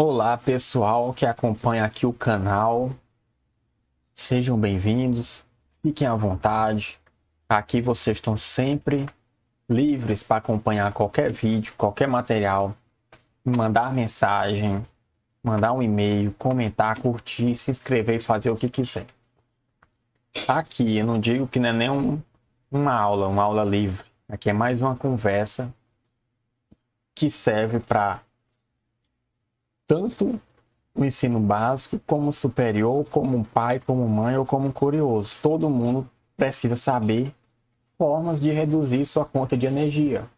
Olá, pessoal que acompanha aqui o canal. Sejam bem-vindos. Fiquem à vontade. Aqui vocês estão sempre livres para acompanhar qualquer vídeo, qualquer material, mandar mensagem, mandar um e-mail, comentar, curtir, se inscrever e fazer o que quiser. Aqui eu não digo que não é nem uma aula livre. Aqui é mais uma conversa que serve para tanto o ensino básico, como superior, como pai, como mãe ou como curioso. Todo mundo precisa saber formas de reduzir sua conta de energia.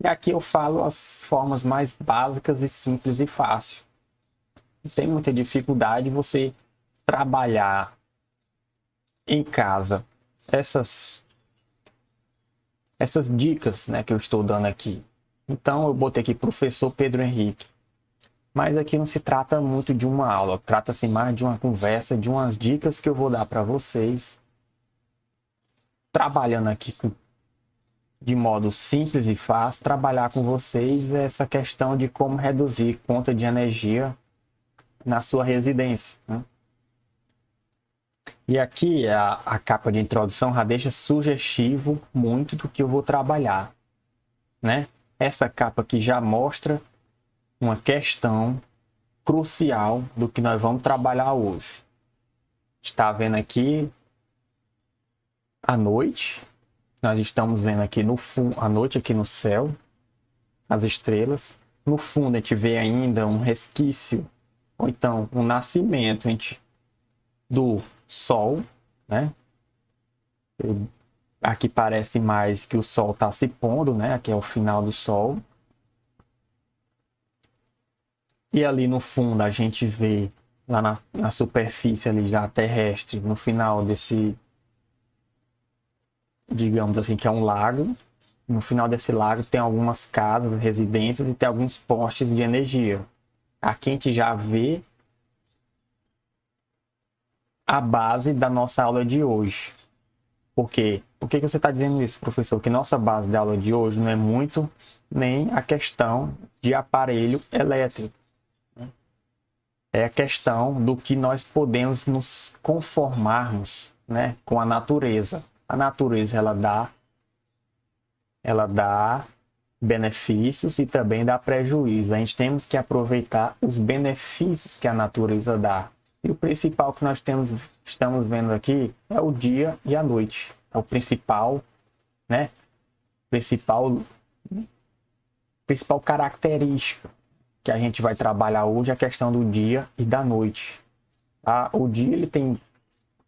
E aqui eu falo as formas mais básicas e simples e fácil. Não tem muita dificuldade você trabalhar em casa essas dicas, né, que eu estou dando aqui. Então eu botei aqui professor Pedro Henrique. Mas aqui não se trata muito de uma aula, trata-se mais de uma conversa, de umas dicas que eu vou dar para vocês, trabalhando aqui de modo simples e fácil, trabalhar com vocês essa questão de como reduzir conta de energia na sua residência, né? E aqui a capa de introdução já deixa sugestivo muito do que eu vou trabalhar, né? Essa capa aqui já mostra uma questão crucial do que nós vamos trabalhar hoje. Está vendo aqui a noite, nós estamos vendo aqui no fundo, a noite aqui no céu, as estrelas. No fundo a gente vê ainda um resquício, ou então um nascimento do sol, né? Aqui parece mais que o sol está se pondo, né? Aqui é o final do sol. E ali no fundo a gente vê, lá na superfície ali já terrestre, no final desse, digamos assim, que é um lago. No final desse lago tem algumas casas, residências e tem alguns postes de energia. Aqui a gente já vê a base da nossa aula de hoje. Por quê? Por que você está dizendo isso, professor? Que nossa base da aula de hoje não é muito nem a questão de aparelho elétrico. É a questão do que nós podemos nos conformarmos, né, com a natureza. A natureza ela dá benefícios e também dá prejuízo. A gente temos que aproveitar os benefícios que a natureza dá. E o principal que nós estamos vendo aqui é o dia e a noite. É o principal, né? Principal característica que a gente vai trabalhar hoje é a questão do dia e da noite. Tá? O dia ele tem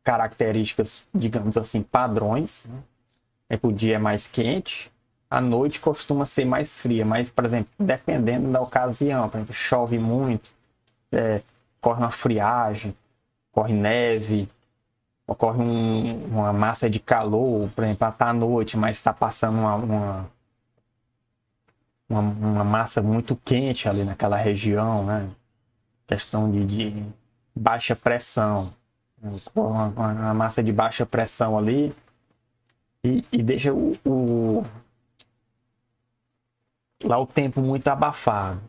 características, digamos assim, padrões, né? O dia é mais quente, a noite costuma ser mais fria, mas, por exemplo, dependendo da ocasião, por exemplo, chove muito, corre uma friagem, corre neve, ocorre uma massa de calor, por exemplo, está à noite, mas está passando uma massa muito quente ali naquela região, né? Questão de baixa pressão, uma massa de baixa pressão ali e deixa lá o tempo muito abafado,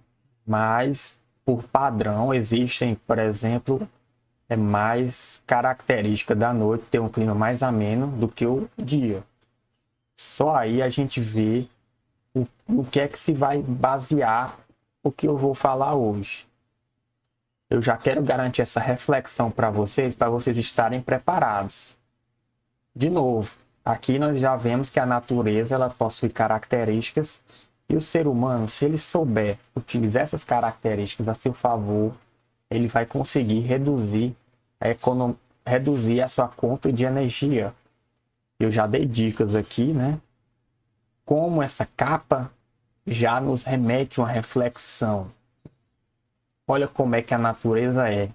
mas por padrão existem, por exemplo, é mais característica da noite ter um clima mais ameno do que o dia. Só aí a gente vê o que é que se vai basear o que eu vou falar hoje. Eu já quero garantir essa reflexão para vocês estarem preparados. De novo, aqui nós já vemos que a natureza ela possui características e o ser humano, se ele souber utilizar essas características a seu favor, ele vai conseguir reduzir a sua conta de energia. Eu já dei dicas aqui, né? Como essa capa já nos remete a uma reflexão. Olha como é que a natureza é.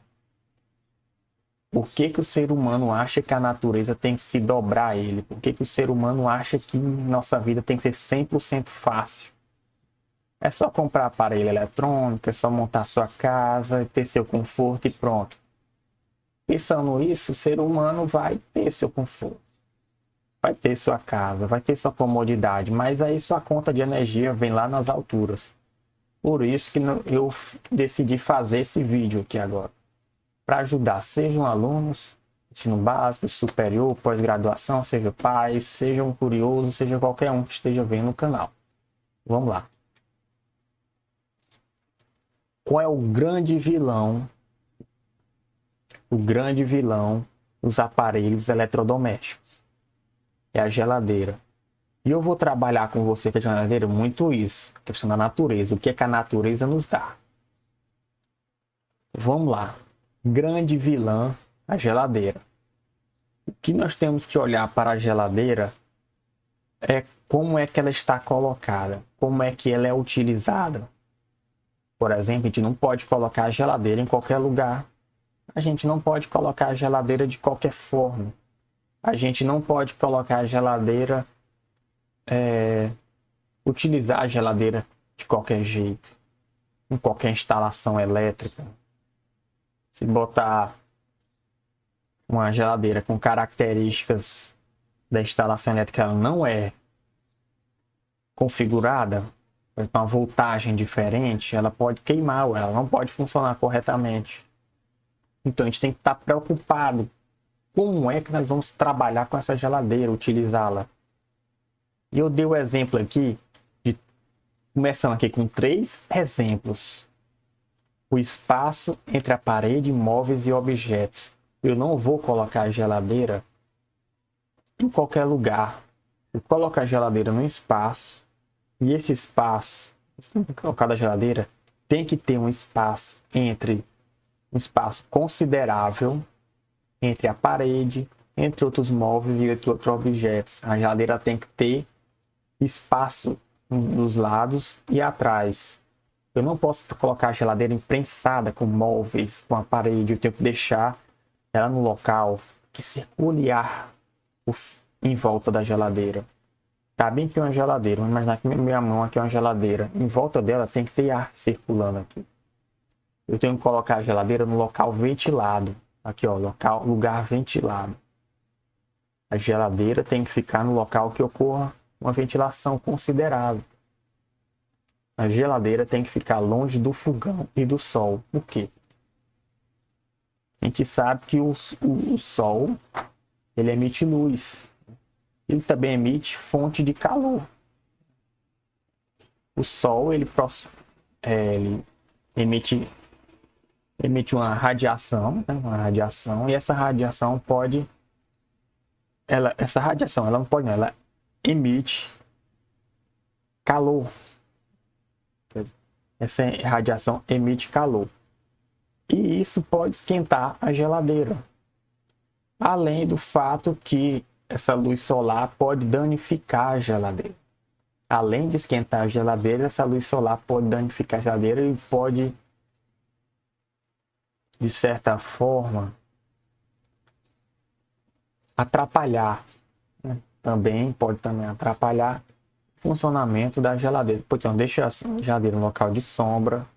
Por que o ser humano acha que a natureza tem que se dobrar a ele? Por que o ser humano acha que nossa vida tem que ser 100% fácil? É só comprar aparelho eletrônico, é só montar sua casa, ter seu conforto e pronto. Pensando nisso, o ser humano vai ter seu conforto, vai ter sua casa, vai ter sua comodidade, mas aí sua conta de energia vem lá nas alturas. Por isso que eu decidi fazer esse vídeo aqui agora. Para ajudar, sejam alunos, ensino básico, superior, pós-graduação, seja pais, seja um curioso, seja qualquer um que esteja vendo o canal. Vamos lá. Qual é o grande vilão? O grande vilão dos aparelhos eletrodomésticos? É a geladeira. E eu vou trabalhar com você que a geladeira muito isso, a questão da natureza, o que é que a natureza nos dá. Vamos lá. Grande vilã, a geladeira. O que nós temos que olhar para a geladeira é como é que ela está colocada, como é que ela é utilizada. Por exemplo, a gente não pode colocar a geladeira em qualquer lugar. A gente não pode colocar a geladeira de qualquer forma. A gente não pode colocar a geladeira, utilizar a geladeira de qualquer jeito, em qualquer instalação elétrica. Se botar uma geladeira com características da instalação elétrica, ela não é configurada, com uma voltagem diferente, ela pode queimar, ou ela não pode funcionar corretamente. Então a gente tem que estar preocupado como é que nós vamos trabalhar com essa geladeira, utilizá-la. E eu dei o exemplo aqui, começando aqui com 3 exemplos. O espaço entre a parede, móveis e objetos. Eu não vou colocar a geladeira em qualquer lugar. Eu coloco a geladeira no espaço, e esse espaço, colocado a geladeira, tem que ter um espaço considerável entre a parede, entre outros móveis e entre outros objetos. A geladeira tem que ter espaço nos lados e atrás. Eu não posso colocar a geladeira imprensada com móveis, com a parede. Eu tenho que deixar ela no local que circule ar em volta da geladeira. Tá bem que é uma geladeira, vamos imaginar que minha mão aqui é uma geladeira. Em volta dela tem que ter ar circulando aqui. Eu tenho que colocar a geladeira no local ventilado. Aqui, ó, lugar ventilado. A geladeira tem que ficar no local que ocorra uma ventilação considerável. A geladeira tem que ficar longe do fogão e do sol. Por quê? A gente sabe que o sol, ele emite luz. Ele também emite fonte de calor. O sol, ele emite uma radiação, né? Uma radiação, e essa radiação ela emite calor. Essa radiação emite calor. E isso pode esquentar a geladeira. Além do fato que essa luz solar pode danificar a geladeira. Além de esquentar a geladeira, essa luz solar pode danificar a geladeira e pode, de certa forma, atrapalhar, né? Pode também atrapalhar o funcionamento da geladeira. Então, deixa a geladeira no local de sombra,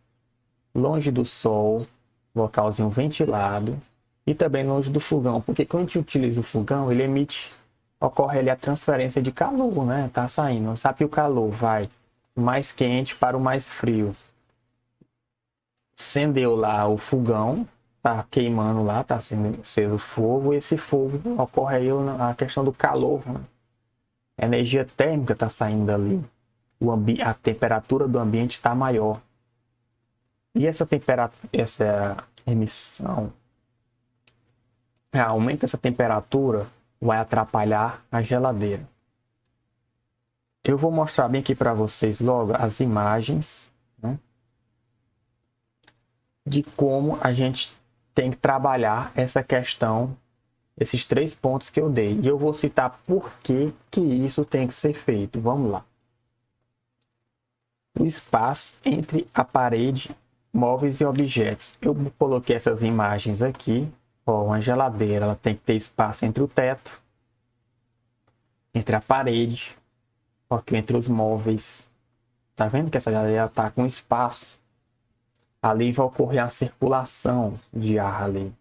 longe do sol, localzinho ventilado, e também longe do fogão, porque quando a gente utiliza o fogão, ocorre ali a transferência de calor, né? Tá saindo. Sabe que o calor vai do mais quente para o mais frio. Acendeu lá o fogão, tá queimando lá, tá sendo aceso o fogo, e esse fogo ocorre aí a questão do calor, né? A energia térmica tá saindo dali. A temperatura do ambiente está maior. E essa emissão, aumenta essa temperatura, vai atrapalhar a geladeira. Eu vou mostrar bem aqui para vocês logo as imagens, né, de como a gente tem que trabalhar essa questão, esses 3 pontos que eu dei. E eu vou citar por que isso tem que ser feito. Vamos lá. O espaço entre a parede, móveis e objetos. Eu coloquei essas imagens aqui. Ó, uma geladeira, ela tem que ter espaço entre o teto, entre a parede, aqui entre os móveis. Tá vendo que essa geladeira está com espaço? Ali vai ocorrer a circulação de ar ali.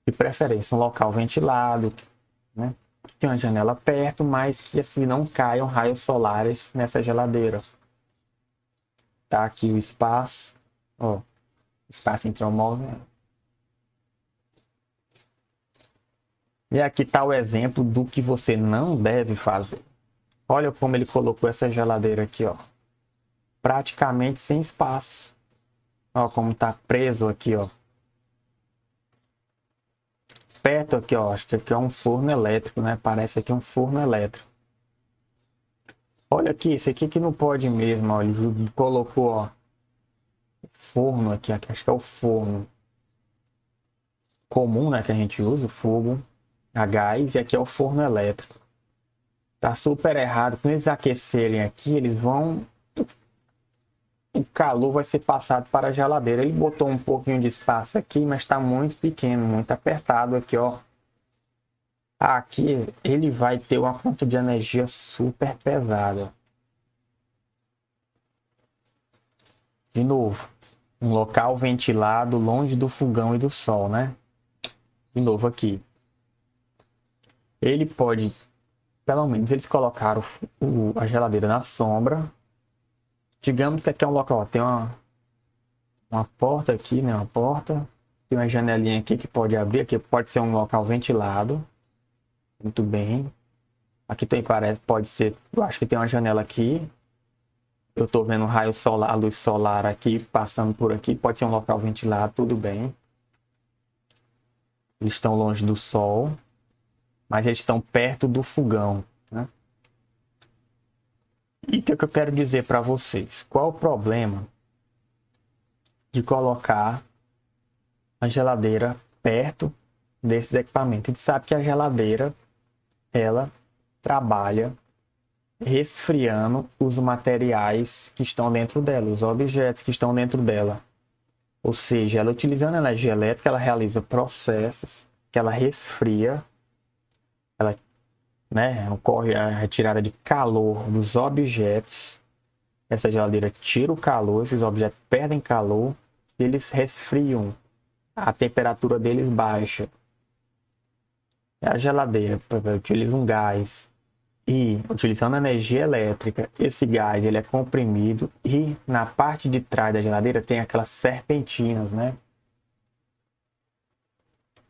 De preferência, um local ventilado, né? Que tem uma janela perto, mas que assim não caiam raios solares nessa geladeira. Tá aqui o espaço, ó, espaço entre o móvel. E aqui está o exemplo do que você não deve fazer. Olha como ele colocou essa geladeira aqui, ó. Praticamente sem espaço. Ó, como tá preso aqui, ó. Perto aqui, ó. Acho que aqui é um forno elétrico, né? Parece aqui um forno elétrico. Olha aqui, isso aqui que não pode mesmo, ó. Ele colocou, ó. Forno aqui, acho que é o forno comum, né? Que a gente usa, o fogo a gás. E aqui é o forno elétrico. Tá super errado. Quando eles aquecerem aqui, eles vão... O calor vai ser passado para a geladeira. Ele botou um pouquinho de espaço aqui, mas está muito pequeno, muito apertado aqui, ó. Aqui ele vai ter uma fonte de energia super pesada. De novo, um local ventilado, longe do fogão e do sol, né? De novo aqui. Ele pode, pelo menos eles colocaram a geladeira na sombra. Digamos que aqui é um local, ó, tem uma porta aqui, né? Uma porta. Tem uma janelinha aqui que pode abrir. Aqui pode ser um local ventilado. Muito bem. Aqui tem, parece, pode ser... Eu acho que tem uma janela aqui. Eu estou vendo um raio solar, a luz solar aqui, passando por aqui. Pode ser um local ventilado, tudo bem. Eles estão longe do sol. Mas eles estão perto do fogão, né? E o que eu quero dizer para vocês? Qual o problema de colocar a geladeira perto desses equipamentos? A gente sabe que a geladeira, ela trabalha resfriando os materiais que estão dentro dela, os objetos que estão dentro dela. Ou seja, ela utilizando a energia elétrica, ela realiza processos que ela resfria, ela, né, ocorre a retirada de calor dos objetos. Essa geladeira tira o calor, esses objetos perdem calor, e eles resfriam, a temperatura deles baixa. A geladeira utiliza um gás e, utilizando energia elétrica, esse gás ele é comprimido e na parte de trás da geladeira tem aquelas serpentinas, né?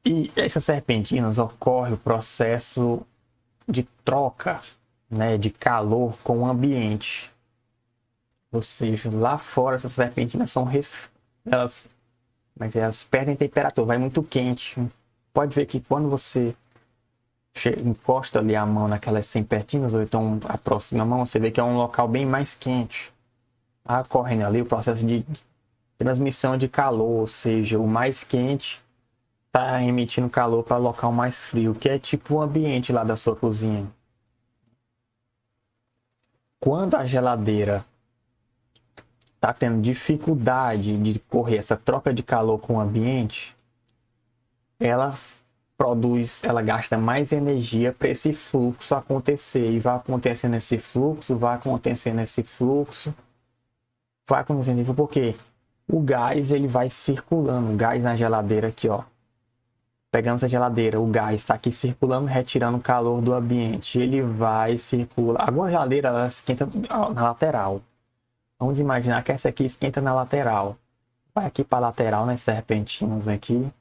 E essas serpentinas ocorre o processo de troca, né, de calor com o ambiente. Ou seja, lá fora essas serpentinas são elas perdem temperatura, vai muito quente. Pode ver que quando você encosta ali a mão naquelas serpentinas, ou então aproxima a mão, você vê que é um local bem mais quente. Tá ocorrendo ali o processo de transmissão de calor, ou seja, o mais quente está emitindo calor para o local mais frio, que é tipo o ambiente lá da sua cozinha. Quando a geladeira está tendo dificuldade de correr essa troca de calor com o ambiente, ela gasta mais energia para esse fluxo acontecer. E vai acontecendo esse fluxo, vai acontecendo esse fluxo, vai acontecendo, porque o gás ele vai circulando, o gás na geladeira aqui, ó. Pegando essa geladeira, o gás está aqui circulando, retirando o calor do ambiente. Ele vai circular. Alguma geladeira ela esquenta na lateral. Vamos imaginar que essa aqui esquenta na lateral. Vai aqui para a lateral, nas serpentinas aqui.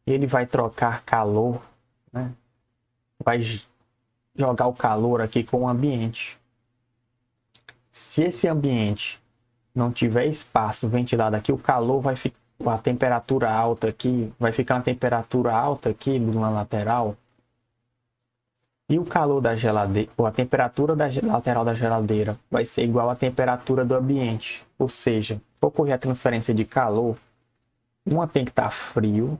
Ele vai trocar calor, né? Vai jogar o calor aqui com o ambiente. Se esse ambiente não tiver espaço ventilado aqui, o calor vai ficar, a temperatura alta aqui, vai ficar uma temperatura alta aqui na lateral. E o calor da geladeira, ou a temperatura da lateral da geladeira vai ser igual à temperatura do ambiente. Ou seja, para ocorrer a transferência de calor, uma tem que estar frio,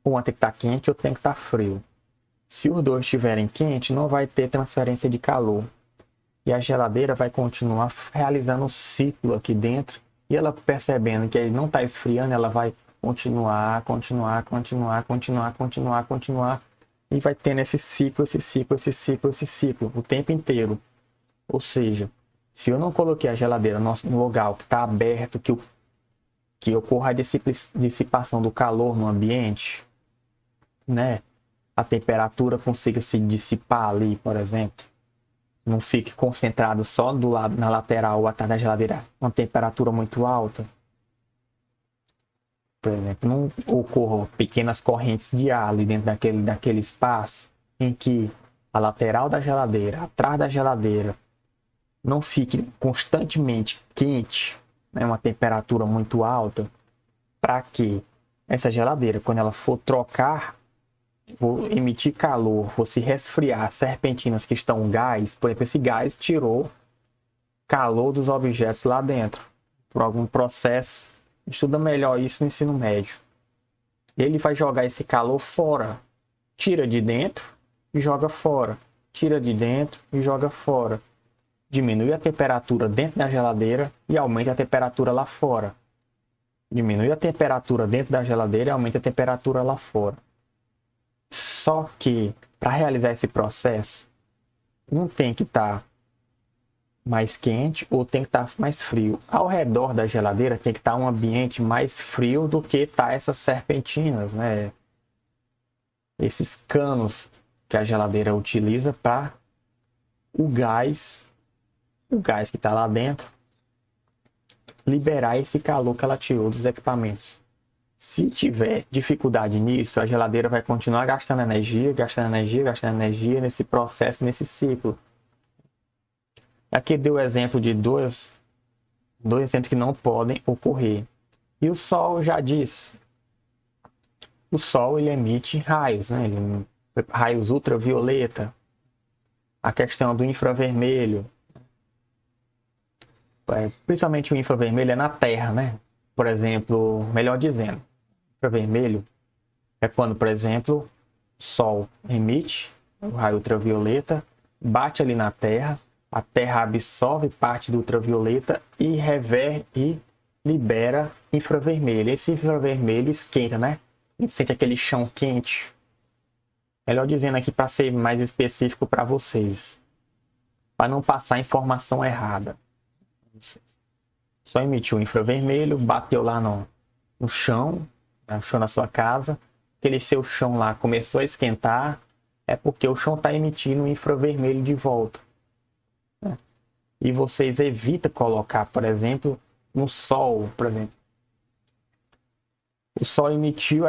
uma tem que estar quente e outra tem que estar frio. Se os dois estiverem quentes, não vai ter transferência de calor. E a geladeira vai continuar realizando um ciclo aqui dentro. E ela percebendo que ele não está esfriando, ela vai continuar. E vai tendo esse ciclo, o tempo inteiro. Ou seja, se eu não coloquei a geladeira no lugar que está aberto, que ocorra a dissipação do calor no ambiente, né? A temperatura consiga se dissipar ali, por exemplo, não fique concentrado só do lado, na lateral ou atrás da geladeira, uma temperatura muito alta. Por exemplo, não ocorram pequenas correntes de ar ali dentro daquele espaço em que a lateral da geladeira, atrás da geladeira, não fique constantemente quente, né, uma temperatura muito alta, para que essa geladeira, quando ela for trocar, for emitir calor, for se resfriar, serpentinas que estão gás, por exemplo, esse gás tirou calor dos objetos lá dentro, por algum processo. Estuda melhor isso no ensino médio. Ele vai jogar esse calor fora. Tira de dentro e joga fora. Tira de dentro e joga fora. Diminui a temperatura dentro da geladeira e aumenta a temperatura lá fora. Diminui a temperatura dentro da geladeira e aumenta a temperatura lá fora. Só que, para realizar esse processo, não tem que estar mais quente ou tem que estar mais frio. Ao redor da geladeira tem que estar um ambiente mais frio do que tá essas serpentinas, né? Esses canos que a geladeira utiliza para o gás que está lá dentro, liberar esse calor que ela tirou dos equipamentos. Se tiver dificuldade nisso, a geladeira vai continuar gastando energia nesse processo, nesse ciclo. Aqui deu o exemplo de dois exemplos que não podem ocorrer. E o Sol já disse. O Sol ele emite raios, né? Raios ultravioleta. A questão do infravermelho. Principalmente o infravermelho é na Terra, né? Por exemplo, melhor dizendo, infravermelho é quando, por exemplo, o Sol emite o raio ultravioleta, bate ali na Terra, a Terra absorve parte do ultravioleta e libera infravermelho. Esse infravermelho esquenta, né? A gente sente aquele chão quente. Melhor dizendo aqui para ser mais específico para vocês, para não passar informação errada. Só emitiu o infravermelho, bateu lá no chão da sua casa, aquele seu chão lá começou a esquentar, é porque o chão está emitindo o infravermelho de volta. E vocês evitam colocar, por exemplo, no sol, por exemplo. O sol emitiu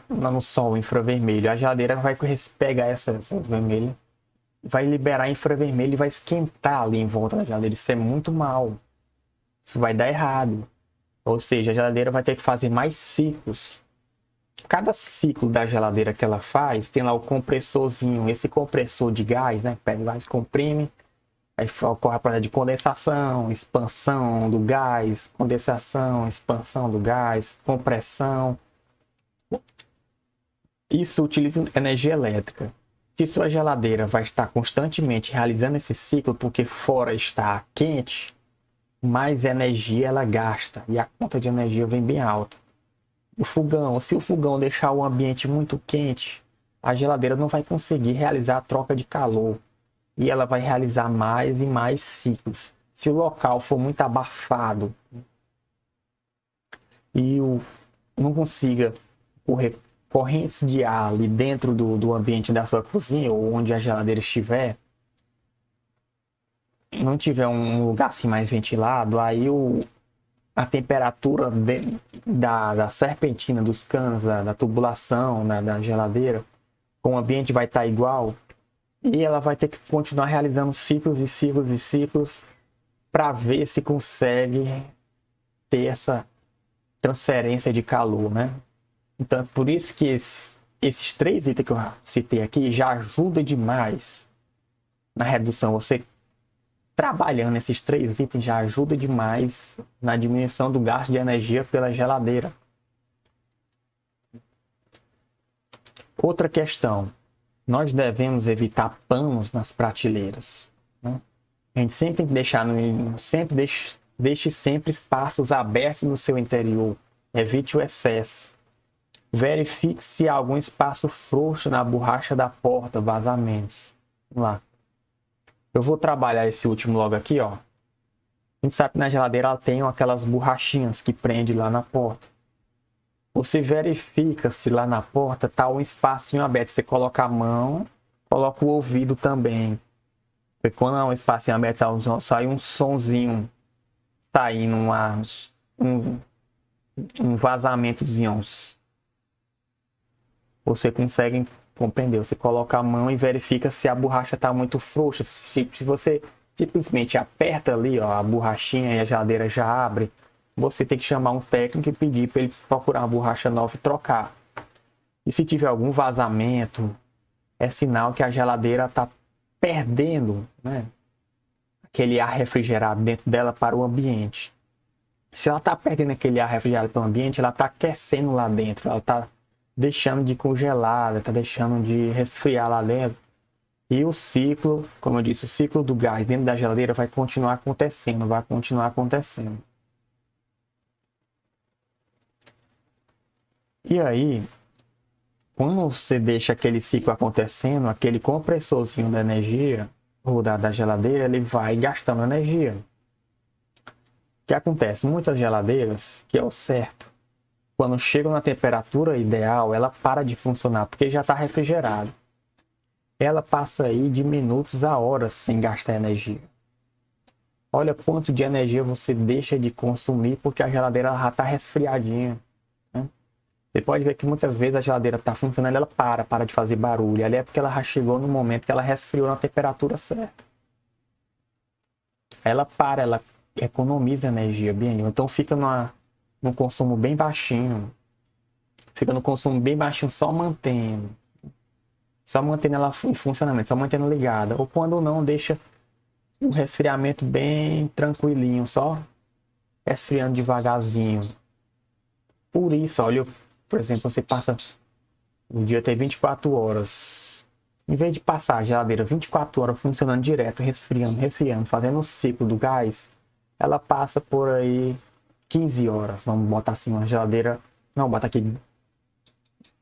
no sol infravermelho, a geladeira vai pegar essa vermelha, vai liberar infravermelho e vai esquentar ali em volta da geladeira. Isso é muito mal. Isso vai dar errado. Ou seja, a geladeira vai ter que fazer mais ciclos. Cada ciclo da geladeira que ela faz, tem lá o compressorzinho, esse compressor de gás, né? Pega o gás, comprime. Aí ocorre a processo de condensação, expansão do gás, condensação, expansão do gás, compressão. Isso utiliza energia elétrica. Se sua geladeira vai estar constantemente realizando esse ciclo porque fora está quente, mais energia ela gasta e a conta de energia vem bem alta. O fogão, se o fogão deixar o ambiente muito quente, a geladeira não vai conseguir realizar a troca de calor. E ela vai realizar mais e mais ciclos. Se o local for muito abafado e não consiga correr correntes de ar ali dentro do ambiente da sua cozinha ou onde a geladeira estiver, não tiver um lugar assim mais ventilado, aí a temperatura da serpentina, dos canos, da tubulação, da geladeira, o ambiente vai estar igual. E ela vai ter que continuar realizando ciclos e ciclos e ciclos para ver se consegue ter essa transferência de calor, né? Então, por isso que esses três itens que eu citei aqui já ajudam demais na redução. Você trabalhando esses três itens já ajuda demais na diminuição do gasto de energia pela geladeira. Outra questão. Nós devemos evitar panos nas prateleiras, né? A gente sempre tem que deixar, deixe sempre espaços abertos no seu interior. Evite o excesso. Verifique se há algum espaço frouxo na borracha da porta, vazamentos. Vamos lá. Eu vou trabalhar esse último logo aqui, ó. A gente sabe que na geladeira ela tem aquelas borrachinhas que prende lá na porta. Você verifica se lá na porta está um espacinho aberto. Você coloca a mão, coloca o ouvido também. Porque quando é um espacinho aberto, sai um sonzinho saindo, um, um vazamentozinho. Você consegue compreender. Você coloca a mão e verifica se a borracha está muito frouxa. Se você simplesmente aperta ali, ó, a borrachinha e a geladeira já abre, você tem que chamar um técnico e pedir para ele procurar uma borracha nova e trocar. E se tiver algum vazamento, é sinal que a geladeira está perdendo, né, aquele ar refrigerado dentro dela para o ambiente. Se ela está perdendo aquele ar refrigerado para o ambiente, ela está aquecendo lá dentro, ela está deixando de congelar, está deixando de resfriar lá dentro. E o ciclo, como eu disse, o ciclo do gás dentro da geladeira vai continuar acontecendo, vai continuar acontecendo. E aí, quando você deixa aquele ciclo acontecendo, aquele compressorzinho da energia, ou da geladeira, ele vai gastando energia. O que acontece? Muitas geladeiras, que é o certo, quando chegam na temperatura ideal, ela para de funcionar, porque já está refrigerado. Ela passa aí de minutos a horas sem gastar energia. Olha quanto de energia você deixa de consumir porque a geladeira já está resfriadinha. Né? Você pode ver que muitas vezes a geladeira está funcionando, ela para de fazer barulho. Ali é porque ela já chegou no momento que ela resfriou na temperatura certa. Ela para, ela economiza energia bem. Então fica num consumo bem baixinho. Fica no consumo bem baixinho, só mantendo ela em funcionamento, só mantendo ligada. Ou quando não, deixa um resfriamento bem tranquilinho, só resfriando devagarzinho. Por isso, olha, por exemplo, você passa o dia tem 24 horas. Em vez de passar a geladeira 24 horas funcionando direto, resfriando, fazendo o ciclo do gás, ela passa por aí 15 horas. Vamos botar assim uma geladeira, não, bota aqui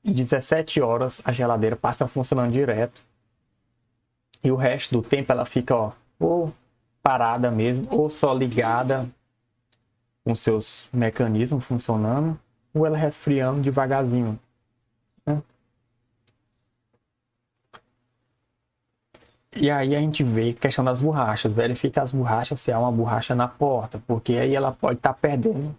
17 horas a geladeira passa funcionando direto. E o resto do tempo ela fica, ó, ou parada mesmo, ou só ligada com seus mecanismos funcionando, ou ela resfriando devagarzinho. Né? E aí a gente vê a questão das borrachas, verifica as borrachas se há uma borracha na porta, porque aí ela pode estar perdendo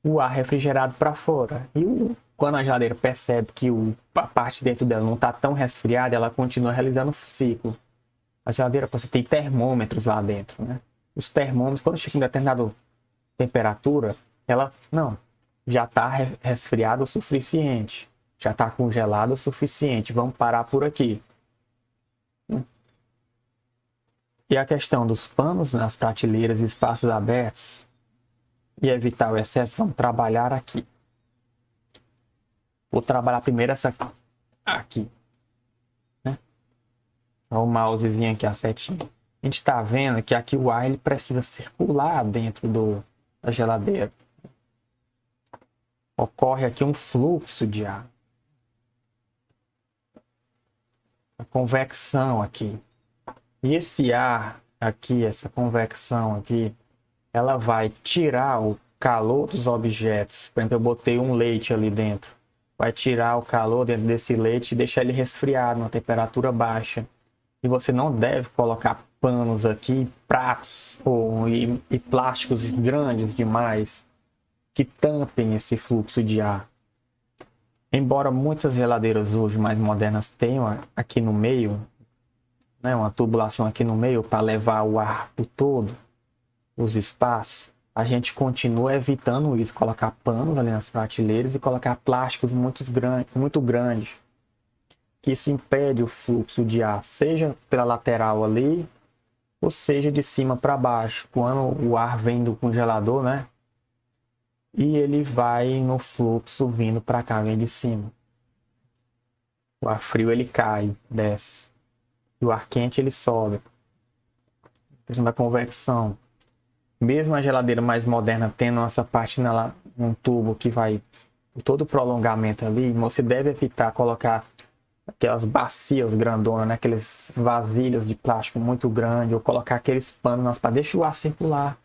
o ar refrigerado para fora. E quando a geladeira percebe que a parte dentro dela não está tão resfriada, ela continua realizando o ciclo. A geladeira, você tem termômetros lá dentro, né? Os termômetros, quando chega em determinada temperatura, ela, não, já está resfriado o suficiente, já está congelado o suficiente, vamos parar por aqui. E a questão dos panos nas prateleiras e espaços abertos, e evitar o excesso, vamos trabalhar aqui. Vou trabalhar primeiro essa aqui. Né? O mousezinho aqui, a setinha. A gente está vendo que aqui o ar ele precisa circular dentro da geladeira. Ocorre aqui um fluxo de ar. A convecção aqui. E esse ar aqui, essa convecção aqui, ela vai tirar o calor dos objetos. Por exemplo, eu botei um leite ali dentro. Vai tirar o calor dentro desse leite e deixar ele resfriado numa temperatura baixa. E você não deve colocar panos aqui, pratos e plásticos grandes demais que tampem esse fluxo de ar. Embora muitas geladeiras hoje mais modernas tenham aqui no meio, né, uma tubulação aqui no meio para levar o ar por todo os espaços, a gente continua evitando isso, colocar panos ali nas prateleiras e colocar plásticos muito grandes, que isso impede o fluxo de ar, seja pela lateral ali, ou seja de cima para baixo, quando o ar vem do congelador, né? E ele vai no fluxo vindo para cá, vem de cima. O ar frio ele cai, desce. E o ar quente ele sobe. A questão da convecção. Mesmo a geladeira mais moderna tendo essa parte num tubo que vai todo o prolongamento ali, você deve evitar colocar aquelas bacias grandonas, né? Aqueles vasilhas de plástico muito grande, ou colocar aqueles panos para deixar o ar circular.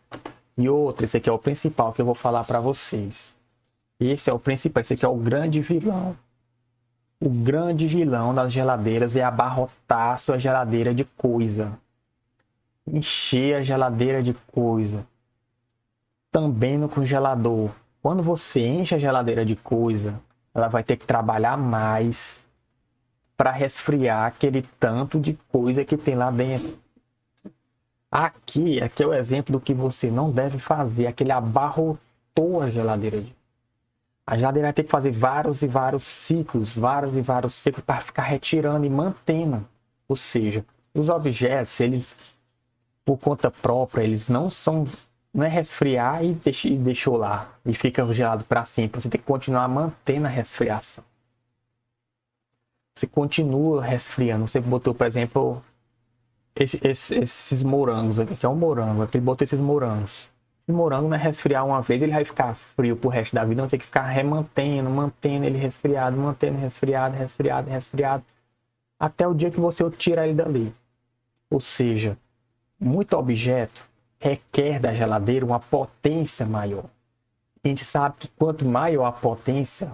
E outro, esse aqui é o principal que eu vou falar para vocês. Esse é o principal, esse aqui é o grande vilão. O grande vilão das geladeiras é abarrotar a sua geladeira de coisa. encher a geladeira de coisa. Também no congelador. Quando você enche a geladeira de coisa, ela vai ter que trabalhar mais para resfriar aquele tanto de coisa que tem lá dentro. Aqui é o exemplo do que você não deve fazer. Aquele abarrotou a geladeira. A geladeira vai ter que fazer vários e vários ciclos, para ficar retirando e mantendo. Ou seja, os objetos, eles, por conta própria, eles não são, não é resfriar e deixou lá e fica gelado para sempre. Você tem que continuar mantendo a resfriação. Você continua resfriando. Você botou, por exemplo, esses morangos aqui, que é um morango. Aqui ele botou esses morangos. Esse morango não é resfriar uma vez, ele vai ficar frio pro resto da vida. Não, você tem que ficar mantendo ele resfriado, mantendo resfriado, até o dia que você tirar ele dali. Ou seja, muito objeto requer da geladeira uma potência maior. A gente sabe que quanto maior a potência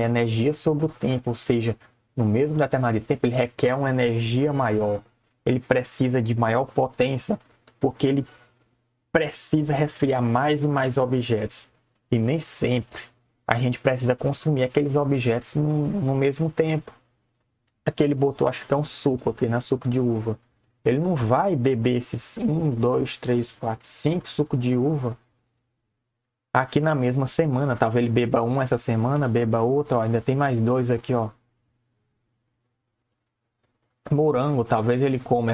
é energia sobre o tempo, ou seja, no mesmo determinado tempo ele requer uma energia maior. Ele precisa de maior potência porque ele precisa resfriar mais e mais objetos. E nem sempre a gente precisa consumir aqueles objetos no mesmo tempo. Aqui ele botou, acho que é um suco aqui, né? Suco de uva. Ele não vai beber esses 1, 2, 3, 4, 5 sucos de uva aqui na mesma semana. Talvez ele beba um essa semana, beba outro. Ó, ainda tem mais 2 aqui, ó. Morango, talvez ele coma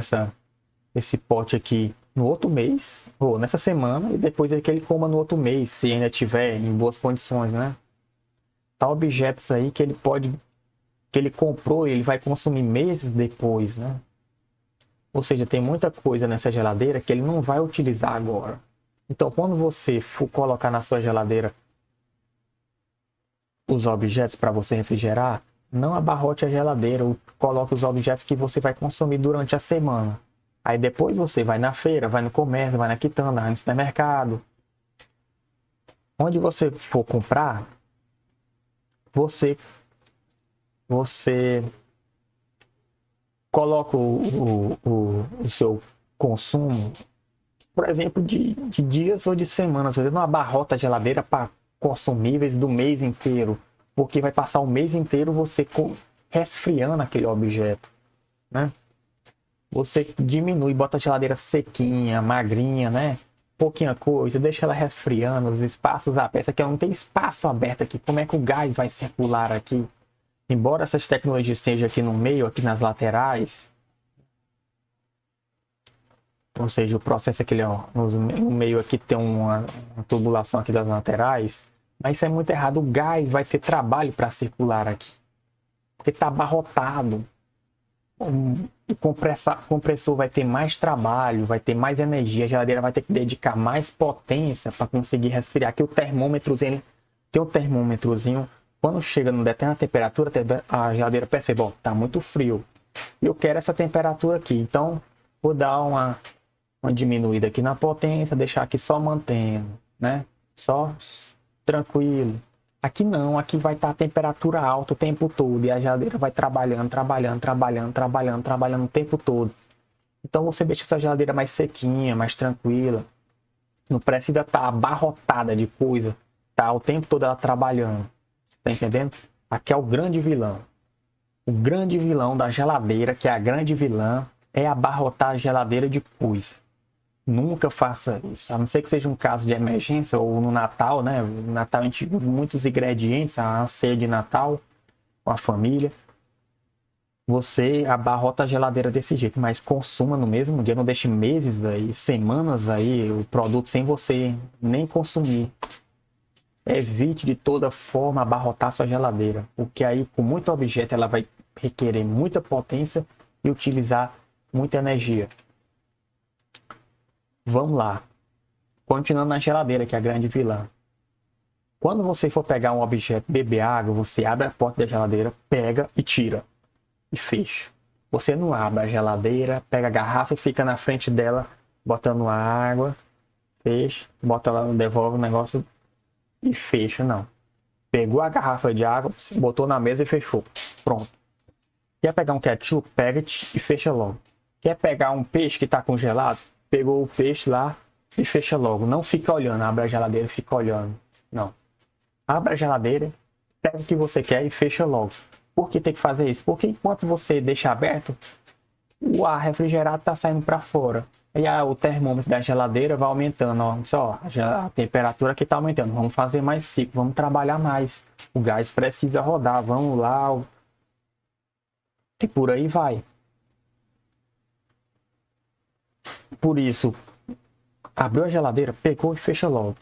esse pote aqui no outro mês, ou nessa semana, e depois é que ele coma no outro mês, se ainda tiver em boas condições, né? Tá objetos aí que ele comprou e ele vai consumir meses depois, né? Ou seja, tem muita coisa nessa geladeira que ele não vai utilizar agora. Então, quando você for colocar na sua geladeira os objetos para você refrigerar, não abarrote a geladeira, ou coloque os objetos que você vai consumir durante a semana. Aí depois você vai na feira, vai no comércio, vai na quitanda, vai no supermercado. Onde você for comprar, você coloca o seu consumo, por exemplo, de dias ou de semanas. Você não abarrota a geladeira para consumíveis do mês inteiro, porque vai passar o mês inteiro você resfriando aquele objeto, né? Você diminui, bota a geladeira sequinha, magrinha, né? Pouquinha coisa, deixa ela resfriando, os espaços abertos. Aqui não tem espaço aberto aqui. Como é que o gás vai circular aqui? Embora essas tecnologias estejam aqui no meio, aqui nas laterais, ou seja, o processo aqui, ó, no meio aqui tem uma tubulação aqui das laterais, mas isso é muito errado. O gás vai ter trabalho para circular aqui, porque está abarrotado. O compressor vai ter mais trabalho, vai ter mais energia, a geladeira vai ter que dedicar mais potência para conseguir resfriar. Aqui o termômetrozinho, tem o termômetrozinho, quando chega numa determinada temperatura, a geladeira percebe, ó, tá muito frio. E eu quero essa temperatura aqui, então vou dar uma diminuída aqui na potência, deixar aqui só mantendo, né? Só tranquilo. Aqui não, aqui vai estar a temperatura alta o tempo todo e a geladeira vai trabalhando o tempo todo. Então você deixa essa geladeira mais sequinha, mais tranquila. Não precisa estar abarrotada de coisa, tá o tempo todo ela trabalhando. Tá entendendo? Aqui é o grande vilão. O grande vilão da geladeira, que é a grande vilã, é abarrotar a geladeira de coisa. Nunca faça isso, a não ser que seja um caso de emergência ou no Natal, né? No Natal a gente usa muitos ingredientes, a ceia de Natal com a família. Você abarrota a geladeira desse jeito, mas consuma no mesmo dia, não deixe meses aí, semanas aí, o produto sem você nem consumir. Evite de toda forma abarrotar sua geladeira, porque aí com muito objeto ela vai requerer muita potência e utilizar muita energia. Vamos lá. Continuando na geladeira, que é a grande vilã. Quando você for pegar um objeto, beber água, você abre a porta da geladeira, pega e tira. E fecha. Você não abre a geladeira, pega a garrafa e fica na frente dela, botando água, fecha, bota lá, devolve o negócio e fecha, não. Pegou a garrafa de água, botou na mesa e fechou. Pronto. Quer pegar um ketchup? Pega e fecha logo. Quer pegar um peixe que está congelado? pegou o peixe lá e fecha logo. Não fica olhando, abre a geladeira e fica olhando. Não. Abre a geladeira, pega o que você quer e fecha logo. Por que tem que fazer isso? Porque enquanto você deixa aberto, o ar refrigerado está saindo para fora. E o termômetro da geladeira vai aumentando. Ó. Só, a temperatura aqui está aumentando. Vamos fazer mais ciclo, vamos trabalhar mais. O gás precisa rodar, vamos lá. E por aí vai. Por isso, abriu a geladeira, pegou e fecha logo.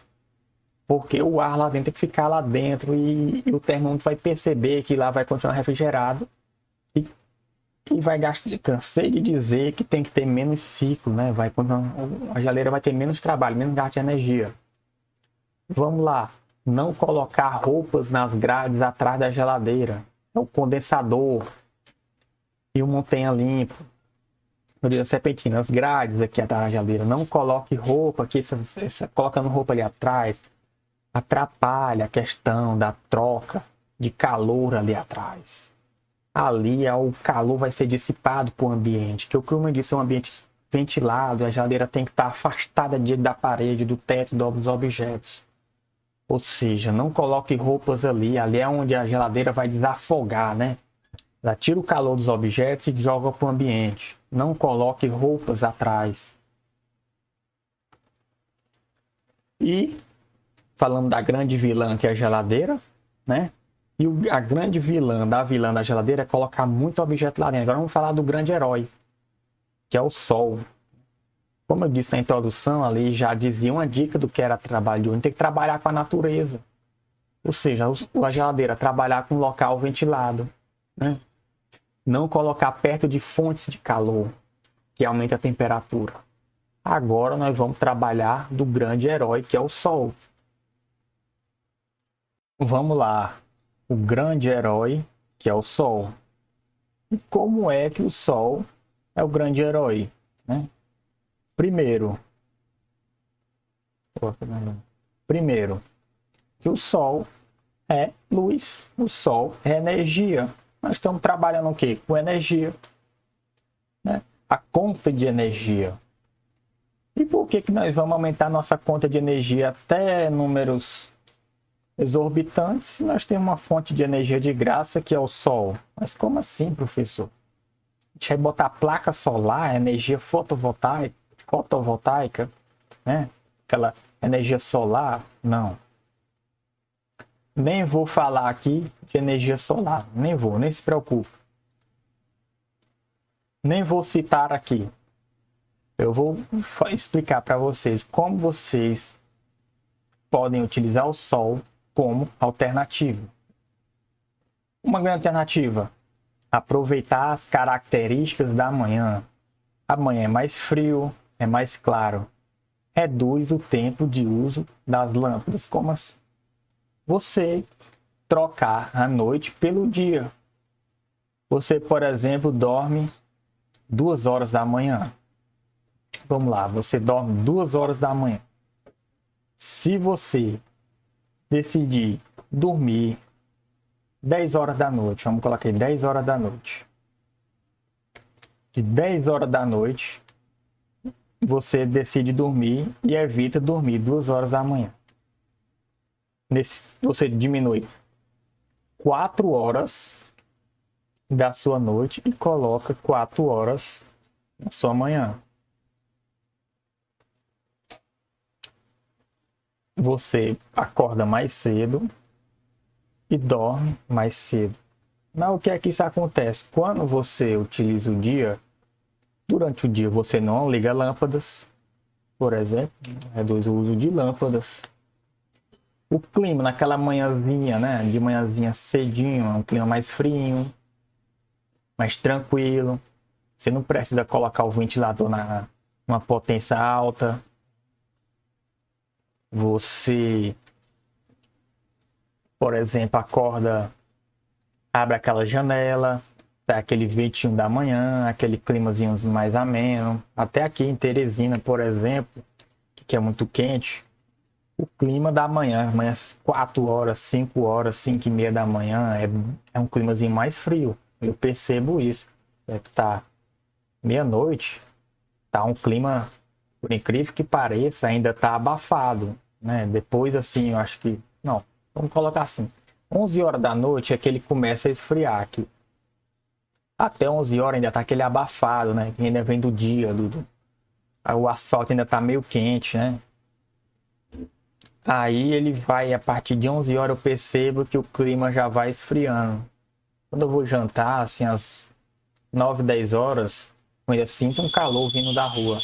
Porque o ar lá dentro tem que ficar lá dentro e o termômetro vai perceber que lá vai continuar refrigerado e vai gastar. Cansei de dizer que tem que ter menos ciclo, né? A geladeira vai ter menos trabalho, menos gasto de energia. Vamos lá, não colocar roupas nas grades atrás da geladeira. É o condensador e o montanha limpo. Serpentina, as grades aqui atrás da geladeira. Não coloque roupa aqui, colocando roupa ali atrás. Atrapalha a questão da troca de calor ali atrás. Ali o calor vai ser dissipado para o ambiente, que como eu disse, é um ambiente ventilado, a geladeira tem que estar afastada da parede, do teto, dos objetos. Ou seja, não coloque roupas ali é onde a geladeira vai desafogar, né? Ela tira o calor dos objetos e joga para o ambiente. Não coloque roupas atrás. E falando da grande vilã que é a geladeira, né? E a grande vilã da geladeira é colocar muito objeto lá dentro. Agora vamos falar do grande herói, que é o sol. Como eu disse na introdução ali, já dizia uma dica do que era trabalho. A gente tem que trabalhar com a natureza. Ou seja, a geladeira trabalhar com um local ventilado, né? Não colocar perto de fontes de calor, que aumenta a temperatura. Agora nós vamos trabalhar do grande herói, que é o sol. Vamos lá. O grande herói, que é o sol. E como é que o sol é o grande herói, né? Primeiro, que o sol é luz, o sol é energia. Nós estamos trabalhando o quê? Com energia, né? A conta de energia. E por que nós vamos aumentar nossa conta de energia até números exorbitantes se nós temos uma fonte de energia de graça que é o sol? Mas como assim, professor? A gente vai botar placa solar, energia fotovoltaica, né? Aquela energia solar? Não. Nem vou falar aqui de energia solar. Nem se preocupe. Nem vou citar aqui. Eu vou explicar para vocês como vocês podem utilizar o sol como alternativa. Uma grande alternativa: aproveitar as características da manhã. Amanhã é mais frio, é mais claro. Reduz o tempo de uso das lâmpadas. Como assim? Você trocar a noite pelo dia. Você, por exemplo, dorme 2 horas da manhã. Vamos lá, você dorme 2 horas da manhã. Se você decidir dormir 10 horas da noite, vamos colocar aí 10 horas da noite. De 10 horas da noite, você decide dormir e evita dormir 2 horas da manhã. Você diminui 4 horas da sua noite e coloca 4 horas na sua manhã. Você acorda mais cedo e dorme mais cedo. Mas o que é que isso acontece? Quando você utiliza o dia, durante o dia você não liga lâmpadas, por exemplo, reduz o uso de lâmpadas. O clima naquela manhãzinha, né? De manhãzinha cedinho, é um clima mais frio, mais tranquilo. Você não precisa colocar o ventilador numa potência alta. Você, por exemplo, acorda, abre aquela janela, tá aquele ventinho da manhã, aquele climazinho mais ameno. Até aqui em Teresina, por exemplo, que é muito quente, o clima da manhã, amanhã 4 horas, 5 horas, 5 e meia da manhã, é um climazinho mais frio. Eu percebo isso. Deve estar meia-noite, tá um clima por incrível que pareça, ainda está abafado, né? Depois, assim, eu acho que... Não, vamos colocar assim. 11 horas da noite é que ele começa a esfriar aqui. Até 11 horas ainda tá aquele abafado, né? Que ainda vem do dia, o asfalto ainda tá meio quente, né? Aí ele vai, a partir de 11 horas eu percebo que o clima já vai esfriando. Quando eu vou jantar, assim, às 9, 10 horas, eu ainda sinto um calor vindo da rua.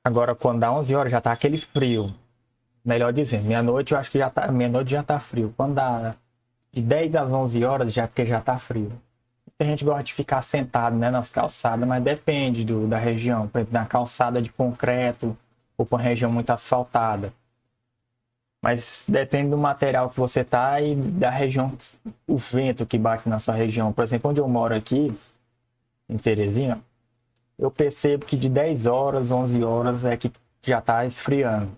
Agora, quando dá 11 horas, já tá aquele frio. Melhor dizendo, meia-noite eu acho que já tá, meia-noite já tá frio. Quando dá de 10 às 11 horas, já porque já tá frio. Muita gente gosta de ficar sentado, né, nas calçadas, mas depende da região. Por exemplo, na calçada de concreto ou para uma região muito asfaltada. Mas depende do material que você tá e da região, o vento que bate na sua região. Por exemplo, onde eu moro aqui, em Teresina, eu percebo que de 10 horas, 11 horas é que já tá esfriando.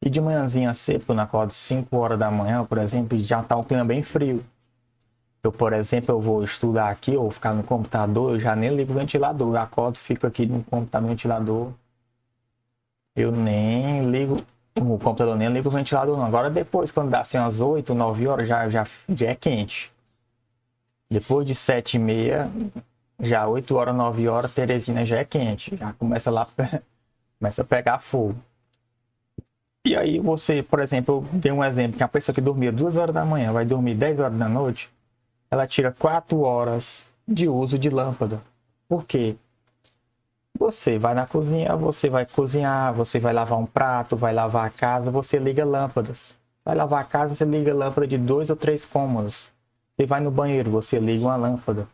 E de manhãzinha cedo, quando eu acordo 5 horas da manhã, por exemplo, já tá um clima bem frio. Eu, por exemplo, eu vou estudar aqui ou ficar no computador, eu já nem ligo o ventilador. Eu acordo, fico aqui no computador, ventilador. Eu nem ligo o computador, nem ligo o ventilador não. Agora depois, quando dá assim umas 8, 9 horas, já é quente. Depois de 7h30, já 8 horas, 9 horas, Teresina já é quente. Já começa lá, começa a pegar fogo. E aí você, por exemplo, eu dei um exemplo que a pessoa que dormia 2 horas da manhã vai dormir 10 horas da noite, ela tira 4 horas de uso de lâmpada. Por quê? Você vai na cozinha, você vai cozinhar, você vai lavar um prato, vai lavar a casa, você liga lâmpadas. Vai lavar a casa, você liga lâmpada de 2 ou 3 cômodos. Você vai no banheiro, você liga uma lâmpada.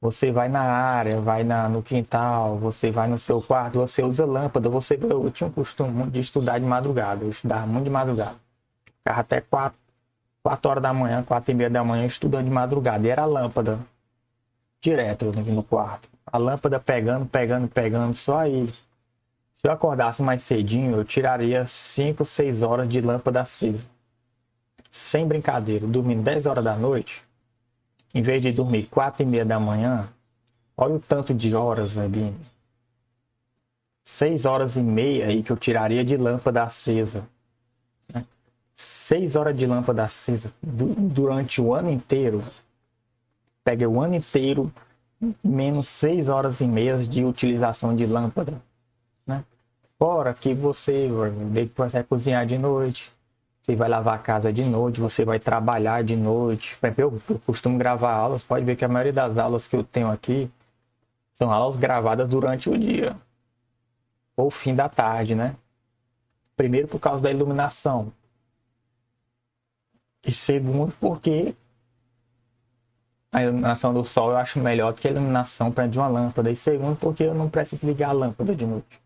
Você vai na área, vai no quintal, você vai no seu quarto, você usa lâmpada. Eu tinha um costume de estudar de madrugada, eu estudava muito de madrugada. Ficava até 4 horas da manhã, 4h30 da manhã, estudando de madrugada. E era lâmpada, direto no quarto. A lâmpada pegando, só aí. Se eu acordasse mais cedinho, eu tiraria 5, 6 horas de lâmpada acesa. Sem brincadeira, dormindo 10 horas da noite, em vez de dormir 4h30 da manhã, olha o tanto de horas, Zabine. 6 horas e meia aí que eu tiraria de lâmpada acesa. 6 horas de lâmpada acesa durante o ano inteiro. Pega o ano inteiro, menos 6 horas e meia de utilização de lâmpada. Né? Fora que você vai cozinhar de noite. Você vai lavar a casa de noite, você vai trabalhar de noite. Eu costumo gravar aulas, pode ver que a maioria das aulas que eu tenho aqui são aulas gravadas durante o dia. Ou fim da tarde, né? Primeiro por causa da iluminação. E segundo porque a iluminação do sol eu acho melhor do que a iluminação de uma lâmpada. E segundo porque eu não preciso ligar a lâmpada de noite.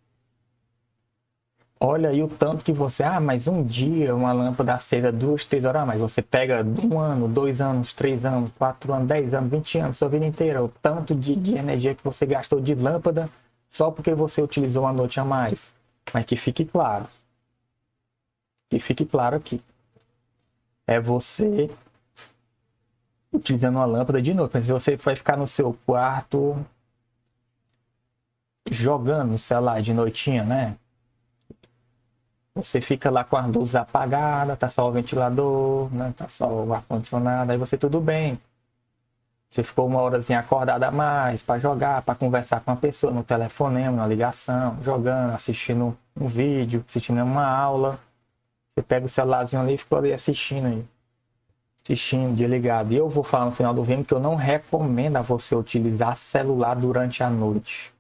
Olha aí o tanto que você... mas um dia uma lâmpada acesa 2, 3 horas, mas você pega 1 ano, 2 anos, 3 anos, 4 anos, 10 anos, 20 anos, sua vida inteira. O tanto de energia que você gastou de lâmpada só porque você utilizou uma noite a mais. Mas que fique claro. Que fique claro aqui. É você utilizando uma lâmpada de noite. Mas você vai ficar no seu quarto jogando, sei lá, de noitinha, né? Você fica lá com as luzes apagadas, tá só o ventilador, né? Tá só o ar-condicionado, aí você tudo bem. Você ficou 1 horazinha acordada a mais para jogar, para conversar com uma pessoa no telefonema, na ligação, jogando, assistindo um vídeo, assistindo uma aula. Você pega o celularzinho ali e ficou ali assistindo aí. Assistindo, desligado. E eu vou falar no final do vídeo que eu não recomendo a você utilizar celular durante a noite.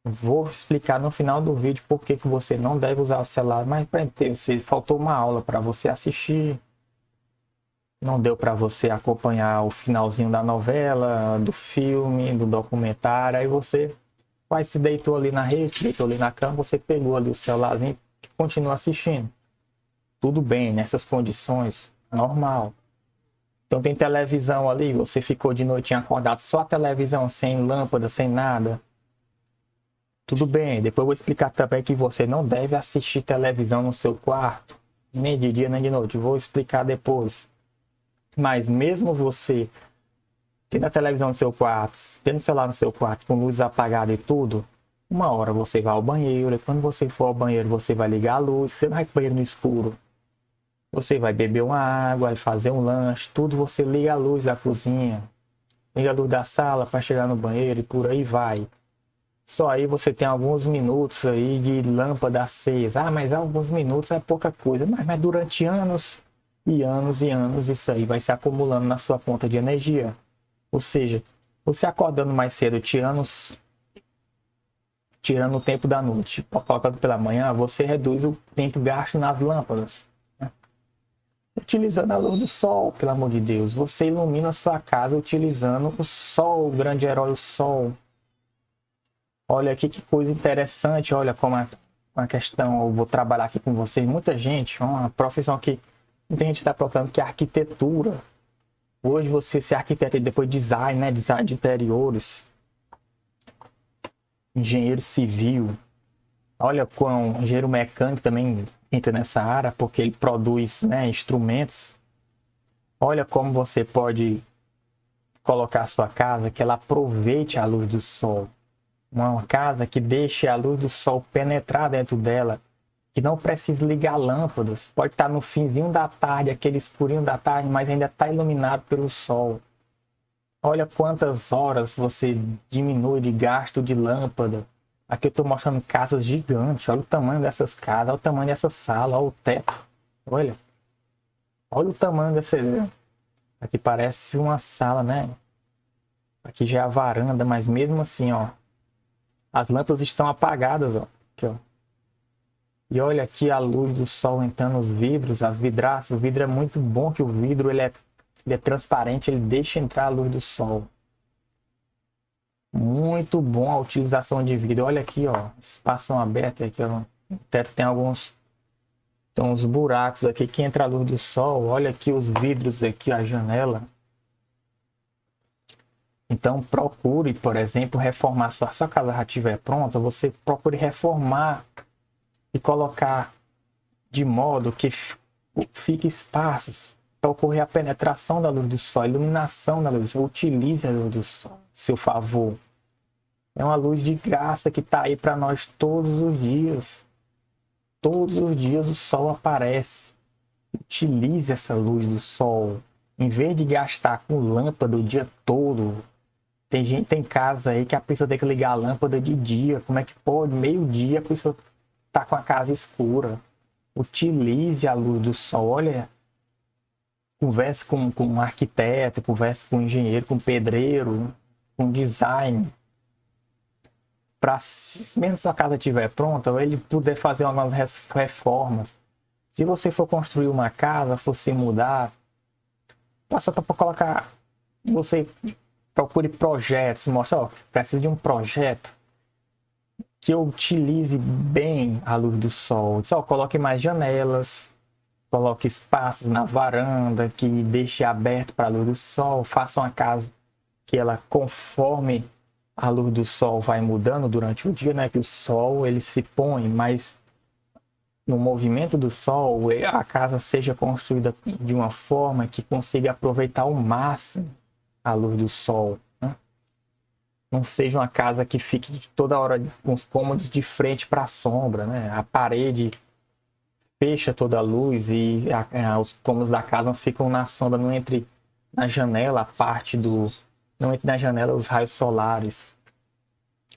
Vou explicar no final do vídeo por que você não deve usar o celular, mas se faltou uma aula para você assistir, não deu para você acompanhar o finalzinho da novela, do filme, do documentário, aí você se deitou ali na rede, se deitou ali na cama, você pegou ali o celularzinho e continua assistindo. Tudo bem, nessas condições, normal. Então tem televisão ali, você ficou de noite acordado, só a televisão, sem lâmpada, sem nada. Tudo bem, depois eu vou explicar também que você não deve assistir televisão no seu quarto, nem de dia nem de noite, vou explicar depois. Mas mesmo você tendo a televisão no seu quarto, tendo o celular no seu quarto, com luz apagada e tudo, uma hora você vai ao banheiro, e quando você for ao banheiro, você vai ligar a luz, você não vai pro banheiro no escuro. Você vai beber uma água, vai fazer um lanche, tudo você liga a luz da cozinha, liga a luz da sala para chegar no banheiro e por aí vai. Só aí você tem alguns minutos aí de lâmpada acesa. Ah, mas alguns minutos é pouca coisa. Mas durante anos e anos e anos isso aí vai se acumulando na sua conta de energia. Ou seja, você acordando mais cedo, tirando o tempo da noite, colocando pela manhã, você reduz o tempo gasto nas lâmpadas. Utilizando a luz do sol, pelo amor de Deus. Você ilumina a sua casa utilizando o sol, o grande herói, o sol. Olha aqui que coisa interessante. Olha como a questão, eu vou trabalhar aqui com vocês. Muita gente, uma profissão que muita gente está procurando, que é arquitetura. Hoje você ser arquiteto e depois design, né? Design de interiores. Engenheiro civil. Olha quão engenheiro mecânico também entra nessa área, porque ele produz, né, instrumentos. Olha como você pode colocar a sua casa que ela aproveite a luz do sol. Uma casa que deixe a luz do sol penetrar dentro dela, que não precisa ligar lâmpadas. Pode estar no finzinho da tarde, aquele escurinho da tarde, mas ainda está iluminado pelo sol. Olha quantas horas você diminui de gasto de lâmpada. Aqui eu estou mostrando casas gigantes. Olha o tamanho dessas casas, olha o tamanho dessa sala, olha o teto. Olha o tamanho dessa. Aqui parece uma sala, né? Aqui já é a varanda, mas mesmo assim, ó, as lâmpadas estão apagadas, ó. Aqui, ó. E olha aqui a luz do sol entrando nos vidros, as vidraças. O vidro é muito bom, que o vidro ele é transparente, ele deixa entrar a luz do sol. Muito bom a utilização de vidro. Olha aqui, ó, espaço aberto aqui, ó. O teto tem uns buracos aqui que entra a luz do sol. Olha aqui os vidros aqui, a janela. Então procure, por exemplo, reformar. Se a sua casa já estiver pronta, você procure reformar e colocar de modo que fique espaços para ocorrer a penetração da luz do sol, a iluminação da luz do sol. Utilize a luz do sol a seu favor. É uma luz de graça que está aí para nós todos os dias. Todos os dias o sol aparece. Utilize essa luz do sol. Em vez de gastar com lâmpada o dia todo. Tem casa aí que a pessoa tem que ligar a lâmpada de dia. Como é que pode? Meio-dia a pessoa está com a casa escura. Utilize a luz do sol. Olha, converse com um arquiteto, converse com um engenheiro, com um pedreiro, com um design. Para, mesmo se a casa estiver pronta, ele puder fazer algumas reformas. Se você for construir uma casa, for se mudar, só para colocar, você procure projetos, mostra, ó, precisa de um projeto que utilize bem a luz do sol. Só coloque mais janelas, coloque espaços na varanda que deixe aberto para a luz do sol, faça uma casa que ela, conforme a luz do sol vai mudando durante o dia, né, que o sol ele se põe, mas no movimento do sol a casa seja construída de uma forma que consiga aproveitar ao máximo a luz do sol, né? Não seja uma casa que fique toda hora com os cômodos de frente para a sombra, né? A parede fecha toda a luz e os cômodos da casa não ficam na sombra, não entre na janela a parte do, não entre na janela os raios solares.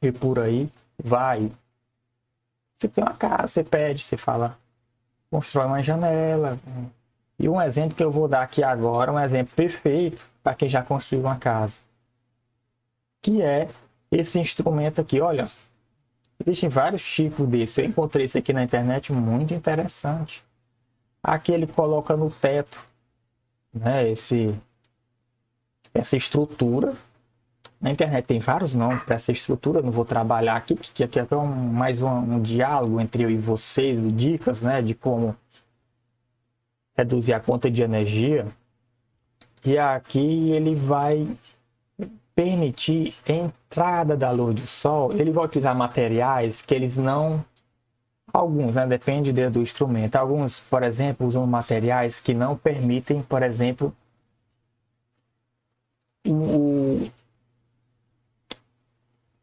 E por aí vai. Você tem uma casa, você pede, você fala, constrói uma janela. E um exemplo que eu vou dar aqui agora, um exemplo perfeito para quem já construiu uma casa, que é esse instrumento aqui. Olha, existem vários tipos desse. Eu encontrei esse aqui na internet, muito interessante. Aqui ele coloca no teto, né, essa estrutura. Na internet tem vários nomes para essa estrutura, não vou trabalhar aqui, que aqui é mais um diálogo entre eu e vocês, dicas, né, de como reduzir a conta de energia. E aqui ele vai permitir a entrada da luz do sol. Ele vai utilizar materiais que eles não... Alguns, né, depende do instrumento. Alguns, por exemplo, usam materiais que não permitem, por exemplo, o,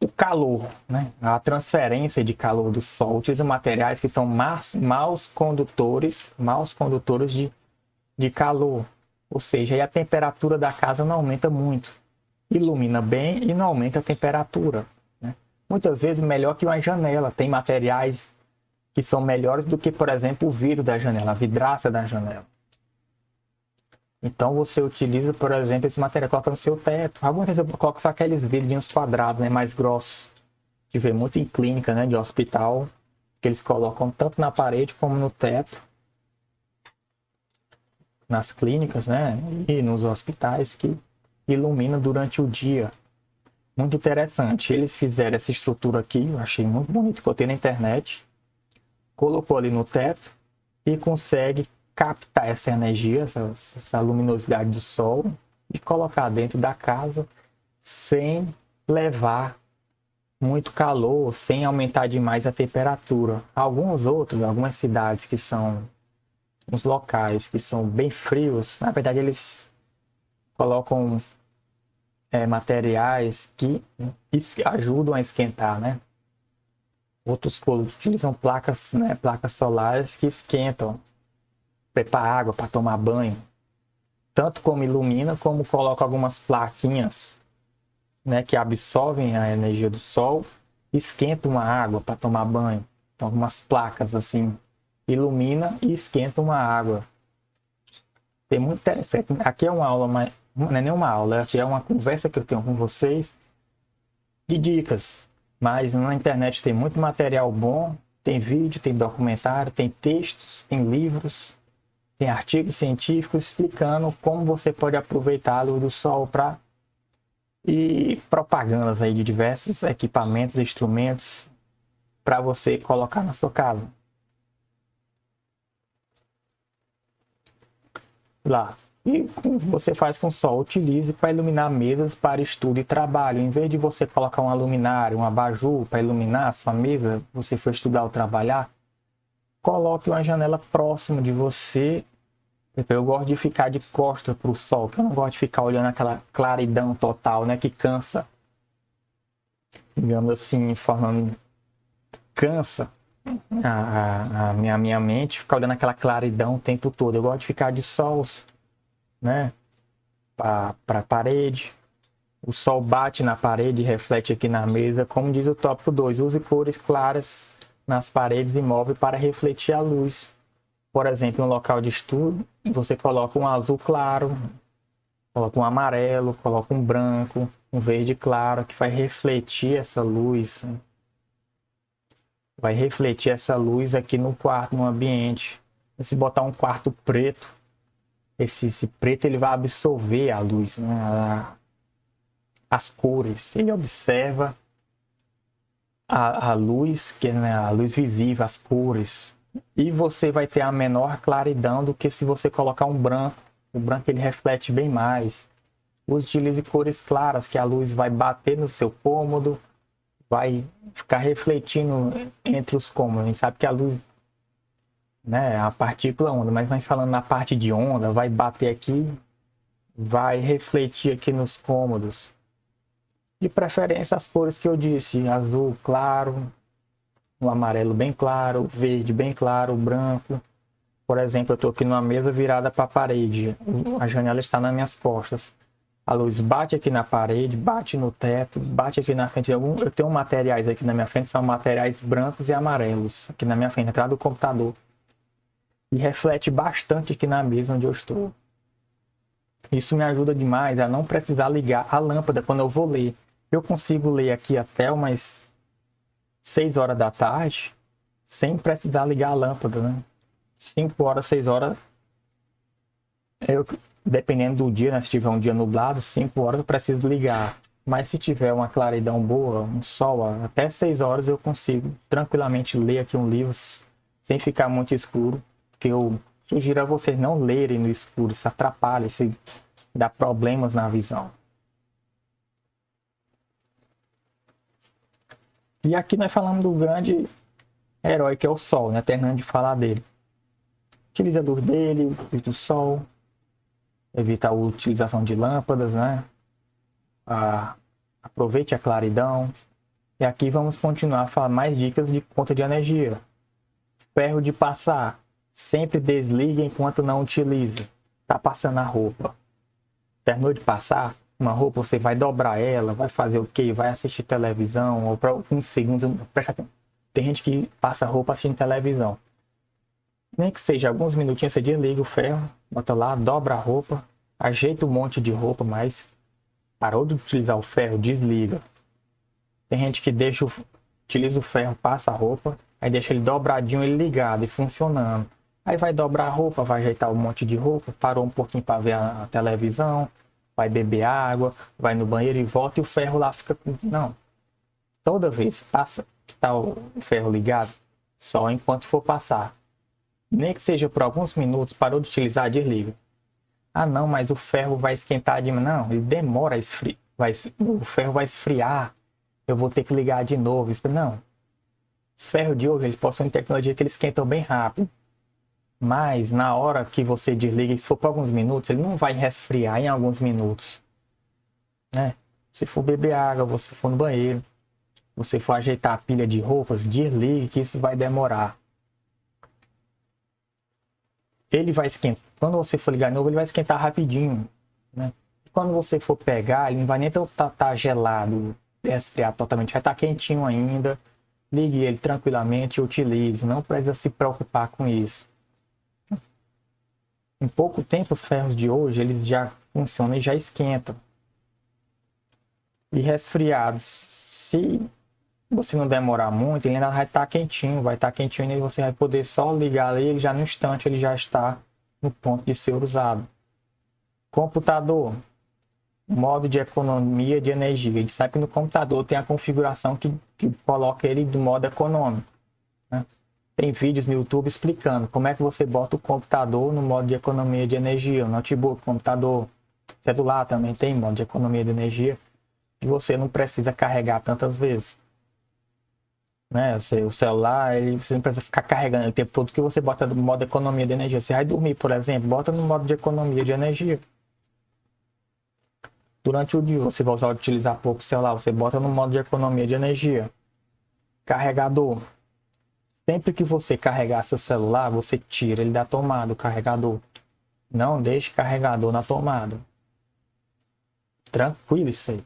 o calor, né? A transferência de calor do Sol utiliza materiais que são maus condutores de calor. Ou seja, aí a temperatura da casa não aumenta muito. Ilumina bem e não aumenta a temperatura, né? Muitas vezes melhor que uma janela. Tem materiais que são melhores do que, por exemplo, o vidro da janela, a vidraça da janela. Então você utiliza, por exemplo, esse material, coloca no seu teto. Algumas vezes eu coloco só aqueles vidrinhos quadrados, né, mais grossos. Que vê muito em clínica, né, de hospital, que eles colocam tanto na parede como no teto. Nas clínicas, né, e nos hospitais, que ilumina durante o dia. Muito interessante. Eles fizeram essa estrutura aqui, eu achei muito bonito, botei na internet. Colocou ali no teto e consegue captar essa energia, essa luminosidade do sol e colocar dentro da casa sem levar muito calor, sem aumentar demais a temperatura. Algumas cidades que são uns locais que são bem frios, na verdade eles colocam materiais que ajudam a esquentar, né? Outros utilizam placas, né, placas solares que esquentam, prepara água para tomar banho. Tanto como ilumina, como coloca algumas plaquinhas, né, que absorvem a energia do sol, esquentam a água para tomar banho. Então, algumas placas assim, ilumina e esquenta uma água. Tem muito interessante. Aqui é uma aula, mas não é nenhuma aula, aqui é uma conversa que eu tenho com vocês de dicas. Mas na internet tem muito material bom, tem vídeo, tem documentário, tem textos, tem livros, tem artigos científicos explicando como você pode aproveitar a luz do sol e propagandas aí de diversos equipamentos, instrumentos para você colocar na sua casa. Lá. E como você faz com o sol? Utilize para iluminar mesas para estudo e trabalho. Em vez de você colocar uma luminária, um abajur para iluminar a sua mesa, você for estudar ou trabalhar, coloque uma janela próxima de você. Eu gosto de ficar de costas para o sol, que eu não gosto de ficar olhando aquela claridão total, né, que cansa. Digamos assim, formando cansa a minha mente, ficar olhando aquela claridão o tempo todo. Eu gosto de ficar de sol, né, para a parede. O sol bate na parede e reflete aqui na mesa. Como diz o tópico 2, use cores claras nas paredes e móveis para refletir a luz. Por exemplo, em um local de estudo, você coloca um azul claro, coloca um amarelo, coloca um branco, um verde claro, que vai refletir essa luz. Vai refletir essa luz aqui no quarto, no ambiente. E se botar um quarto preto, esse preto ele vai absorver a luz, né? As cores. Ele observa a luz, que é a luz visível, as cores. E você vai ter a menor claridão do que se você colocar um branco. O branco ele reflete bem mais. Utilize cores claras, que a luz vai bater no seu cômodo, vai ficar refletindo entre os cômodos. A gente sabe que a luz, né, é a partícula onda, mas nós falando na parte de onda, vai bater aqui, vai refletir aqui nos cômodos. De preferência as cores que eu disse, azul claro, o amarelo bem claro, o verde bem claro, o branco. Por exemplo, eu estou aqui numa mesa virada para a parede, a janela está nas minhas costas. A luz bate aqui na parede, bate no teto, bate aqui na frente. Eu tenho materiais aqui na minha frente, são materiais brancos e amarelos, aqui na minha frente, atrás do computador. E reflete bastante aqui na mesa onde eu estou. Isso me ajuda demais a não precisar ligar a lâmpada quando eu vou ler. Eu consigo ler aqui até umas 6 horas da tarde, sem precisar ligar a lâmpada, né? 5 horas, 6 horas, dependendo do dia, né? Se tiver um dia nublado, 5 horas eu preciso ligar. Mas se tiver uma claridão boa, um sol, até 6 horas eu consigo tranquilamente ler aqui um livro sem ficar muito escuro. Porque eu sugiro a vocês não lerem no escuro, isso atrapalha, isso dá problemas na visão. E aqui nós falamos do grande herói que é o Sol, né? Terminando de falar dele. Utiliza a luz dele, luz do Sol, evita a utilização de lâmpadas, né? Aproveite a claridão. E aqui vamos continuar a falar mais dicas de conta de energia. Ferro de passar. Sempre desligue enquanto não utiliza. Tá passando a roupa. Terminou de passar uma roupa, você vai dobrar ela, vai fazer o quê? Vai assistir televisão, ou para alguns segundos, presta atenção. Tem gente que passa roupa assistindo televisão. Nem que seja alguns minutinhos, você desliga o ferro, bota lá, dobra a roupa, ajeita um monte de roupa, mas parou de utilizar o ferro, desliga. Tem gente que utiliza o ferro, passa a roupa, aí deixa ele dobradinho, ele ligado e funcionando. Aí vai dobrar a roupa, vai ajeitar um monte de roupa, parou um pouquinho para ver a televisão, vai beber água, vai no banheiro e volta e o ferro lá fica... Não. Toda vez passa que tá o ferro ligado, só enquanto for passar. Nem que seja por alguns minutos, parou de utilizar, desliga. Ah não, mas o ferro vai esquentar demais. Não, ele demora a esfriar. O ferro vai esfriar. Eu vou ter que ligar de novo. Não. Os ferros de hoje, eles possuem tecnologia que eles esquentam bem rápido. Mas na hora que você desliga, se for por alguns minutos, ele não vai resfriar em alguns minutos. Né? Se for beber água, você for no banheiro, você for ajeitar a pilha de roupas, desligue que isso vai demorar. Ele vai esquentar. Quando você for ligar de novo, ele vai esquentar rapidinho. Né? E quando você for pegar, ele não vai nem estar gelado, resfriar totalmente, vai estar quentinho ainda. Ligue ele tranquilamente e utilize. Não precisa se preocupar com isso. Em pouco tempo, os ferros de hoje, eles já funcionam e já esquentam. E resfriados, se você não demorar muito, ele ainda vai estar quentinho e você vai poder só ligar ele já no instante, ele já está no ponto de ser usado. Computador, modo de economia de energia. A gente sabe que no computador tem a configuração que coloca ele do modo econômico. Né? Tem vídeos no YouTube explicando como é que você bota o computador no modo de economia de energia. O notebook, computador, celular também tem modo de economia de energia. E você não precisa carregar tantas vezes. Né? O celular, você não precisa ficar carregando o tempo todo que você bota no modo de economia de energia. Você vai dormir, por exemplo, bota no modo de economia de energia. Durante o dia, você vai utilizar pouco o celular, você bota no modo de economia de energia. Carregador. Sempre que você carregar seu celular, você tira ele da tomada, o carregador. Não deixe carregador na tomada. Tranquilo isso aí.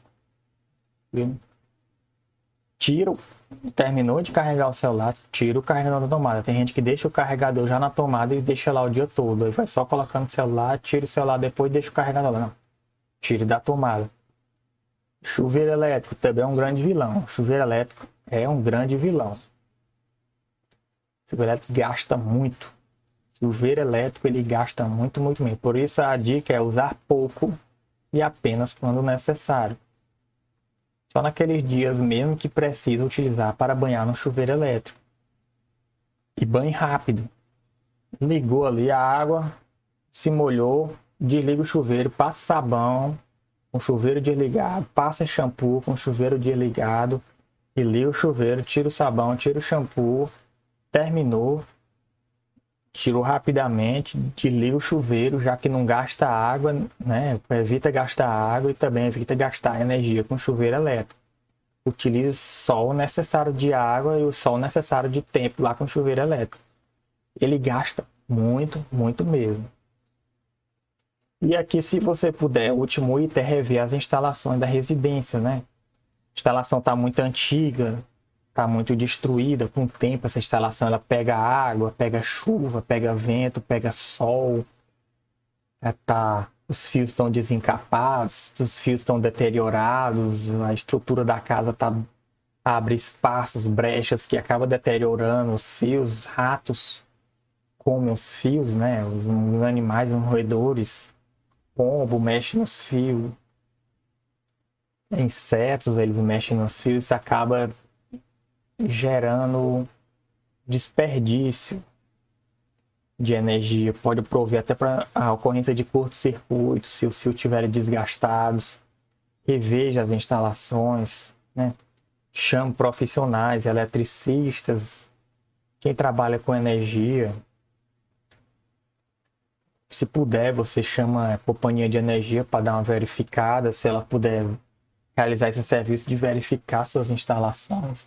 Terminou de carregar o celular, tira o carregador da tomada. Tem gente que deixa o carregador já na tomada e deixa lá o dia todo. Aí vai só colocando o celular, tira o celular depois e deixa o carregador lá. Não. Tire da tomada. Chuveiro elétrico também é um grande vilão. Chuveiro elétrico é um grande vilão. Chuveiro elétrico gasta muito. Chuveiro elétrico ele gasta muito mesmo. Por isso a dica é usar pouco e apenas quando necessário. Só naqueles dias mesmo que precisa utilizar para banhar no chuveiro elétrico. E banhe rápido. Ligou ali a água, se molhou, desliga o chuveiro, passa sabão com o chuveiro desligado, passa shampoo com o chuveiro desligado e liga o chuveiro, tira o sabão, tira o shampoo, terminou, tirou rapidamente, desliga o chuveiro, já que não gasta água, né? Evita gastar água e também evita gastar energia com chuveiro elétrico. Utilize só o necessário de água e só o necessário de tempo lá com chuveiro elétrico. Ele gasta muito mesmo. E aqui, se você puder, o último item é rever as instalações da residência, né? A instalação está muito antiga, está muito destruída. Com o tempo, essa instalação ela pega água, pega chuva, pega vento, pega sol. Os fios estão desencapados, os fios estão deteriorados, a estrutura da casa abre espaços, brechas que acaba deteriorando os fios. Os ratos comem os fios, né? Os animais, os roedores. Pombo mexe nos fios, insetos eles mexem nos fios, isso acaba gerando desperdício de energia, pode prover até para a ocorrência de curto-circuito se os fios estiverem desgastados. Reveja as instalações, né? Chame profissionais, eletricistas, quem trabalha com energia. Se puder, você chama a companhia de energia para dar uma verificada, se ela puder realizar esse serviço de verificar suas instalações.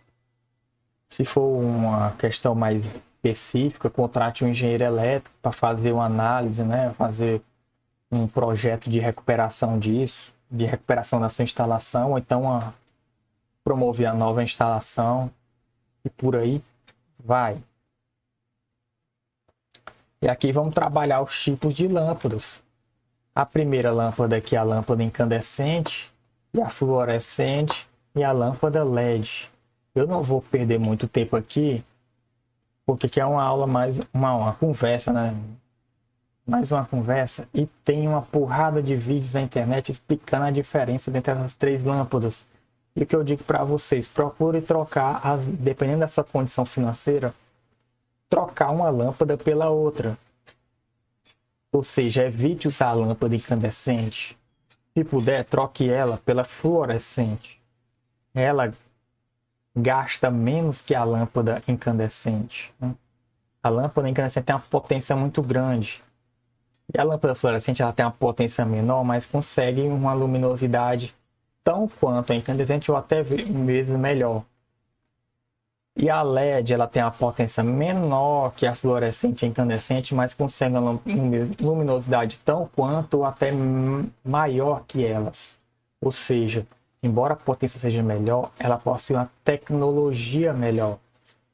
Se for uma questão mais específica, contrate um engenheiro elétrico para fazer uma análise, né? Fazer um projeto de recuperação disso, de recuperação da sua instalação, ou então promover a nova instalação e por aí vai. E aqui vamos trabalhar os tipos de lâmpadas. A primeira lâmpada aqui é a lâmpada incandescente, e a fluorescente e a lâmpada LED. Eu não vou perder muito tempo aqui, porque aqui é uma aula mais uma conversa, né? Mais uma conversa, e tem uma porrada de vídeos na internet explicando a diferença entre essas três lâmpadas. E o que eu digo para vocês, procure trocar, dependendo da sua condição financeira, trocar uma lâmpada pela outra. Ou seja, evite usar a lâmpada incandescente. Se puder, troque ela pela fluorescente. Ela gasta menos que a lâmpada incandescente. A lâmpada incandescente tem uma potência muito grande. E a lâmpada fluorescente ela tem uma potência menor, mas consegue uma luminosidade tão quanto a incandescente ou até mesmo melhor. E a LED ela tem uma potência menor que a fluorescente e incandescente, mas consegue uma luminosidade tão quanto ou até maior que elas. Ou seja, embora a potência seja melhor, ela possui uma tecnologia melhor.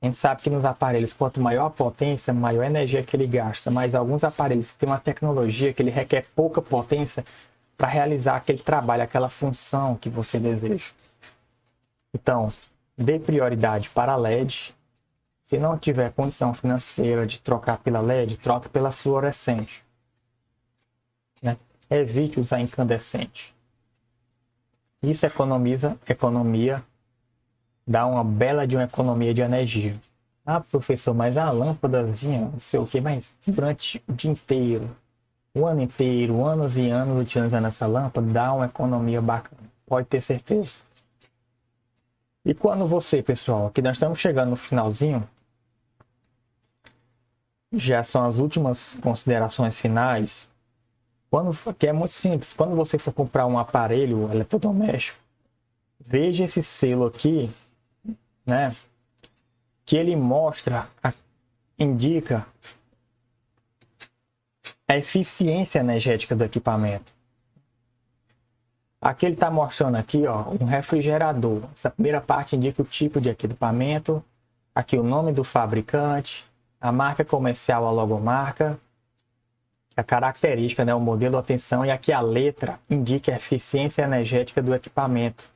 A gente sabe que nos aparelhos, quanto maior a potência, maior a energia que ele gasta. Mas alguns aparelhos têm uma tecnologia que ele requer pouca potência para realizar aquele trabalho, aquela função que você deseja. Então, dê prioridade para a LED. Se não tiver condição financeira de trocar pela LED, troque pela fluorescente. Né? Evite usar incandescente. Isso economia, dá uma bela de uma economia de energia. Ah, professor, mas a lâmpadazinha, não sei o que, mas durante o dia inteiro, o ano inteiro, anos e anos utilizando essa lâmpada, dá uma economia bacana. Pode ter certeza. E quando você, pessoal, aqui nós estamos chegando no finalzinho, já são as últimas considerações finais. Que é muito simples, quando você for comprar um aparelho eletrodoméstico, veja esse selo aqui, né? Que ele indica a eficiência energética do equipamento. Aqui ele está mostrando aqui, ó, um refrigerador. Essa primeira parte indica o tipo de equipamento, aqui o nome do fabricante, a marca comercial, a logomarca, a característica, né, o modelo, a tensão, e aqui a letra indica a eficiência energética do equipamento.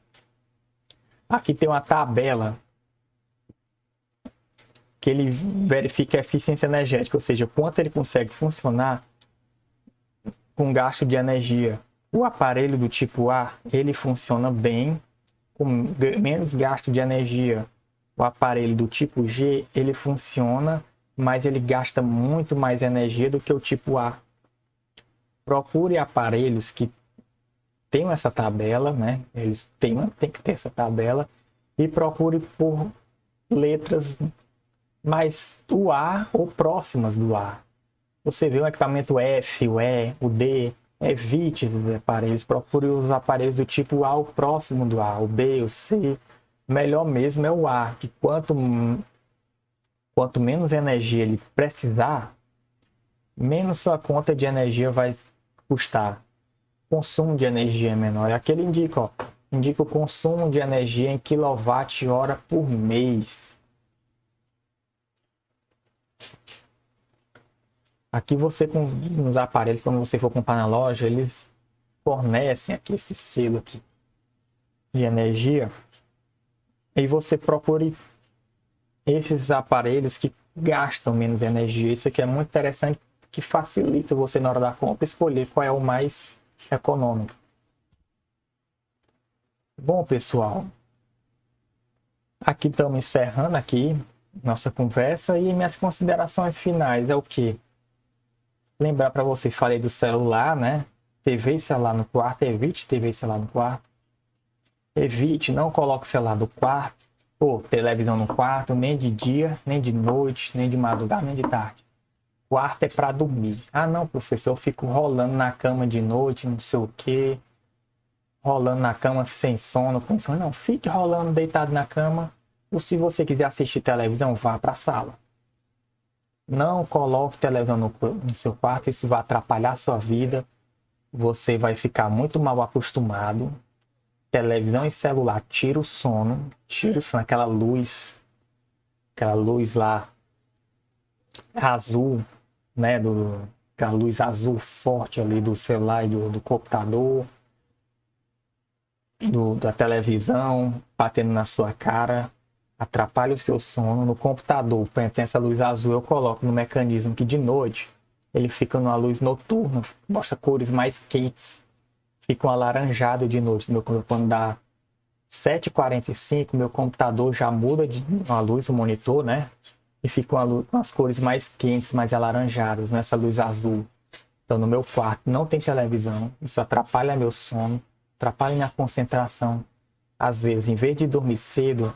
Aqui tem uma tabela que ele verifica a eficiência energética, ou seja, quanto ele consegue funcionar com gasto de energia. O aparelho do tipo A, ele funciona bem, com menos gasto de energia. O aparelho do tipo G, ele funciona, mas ele gasta muito mais energia do que o tipo A. Procure aparelhos que tenham essa tabela, né? Eles têm que ter essa tabela, e procure por letras mais do A ou próximas do A. Você vê o equipamento F, o E, o D, evite esses aparelhos, procure os aparelhos do tipo A ou próximo do A, o B, o C. Melhor mesmo é o A, que quanto menos energia ele precisar, menos sua conta de energia vai custar. O consumo de energia é menor. Aqui ele indica, ó, indica o consumo de energia em kWh por mês. Aqui você, com os aparelhos, quando você for comprar na loja, eles fornecem aqui esse selo aqui de energia. E você procure esses aparelhos que gastam menos energia. Isso aqui é muito interessante, que facilita você na hora da compra escolher qual é o mais econômico. Bom, pessoal, aqui estamos encerrando aqui nossa conversa, e minhas considerações finais é o quê? Lembrar para vocês, falei do celular, né? TV e celular no quarto, evite TV e celular no quarto. Evite, não coloque celular no quarto, ou televisão no quarto, nem de dia, nem de noite, nem de madrugada, nem de tarde. Quarto é para dormir. Ah, não, professor, eu fico rolando na cama de noite, não sei o quê. rolando na cama sem sono, com sono. Não, fique rolando deitado na cama. Ou se você quiser assistir televisão, vá para a sala. Não coloque televisão no seu quarto, isso vai atrapalhar a sua vida. Você vai ficar muito mal acostumado. Televisão e celular tira o sono, aquela luz lá azul, né, aquela luz azul forte ali do celular e do computador, da televisão, batendo na sua cara, atrapalha o seu sono. No computador, tem essa luz azul, eu coloco no mecanismo que de noite ele fica numa luz noturna, mostra cores mais quentes, fica um alaranjado de noite. Quando dá 7h45, meu computador já muda de uma luz, o monitor, né? E fica com as cores mais quentes, mais alaranjadas, nessa luz azul. Então, no meu quarto não tem televisão, isso atrapalha meu sono, atrapalha minha concentração. Às vezes, em vez de dormir cedo,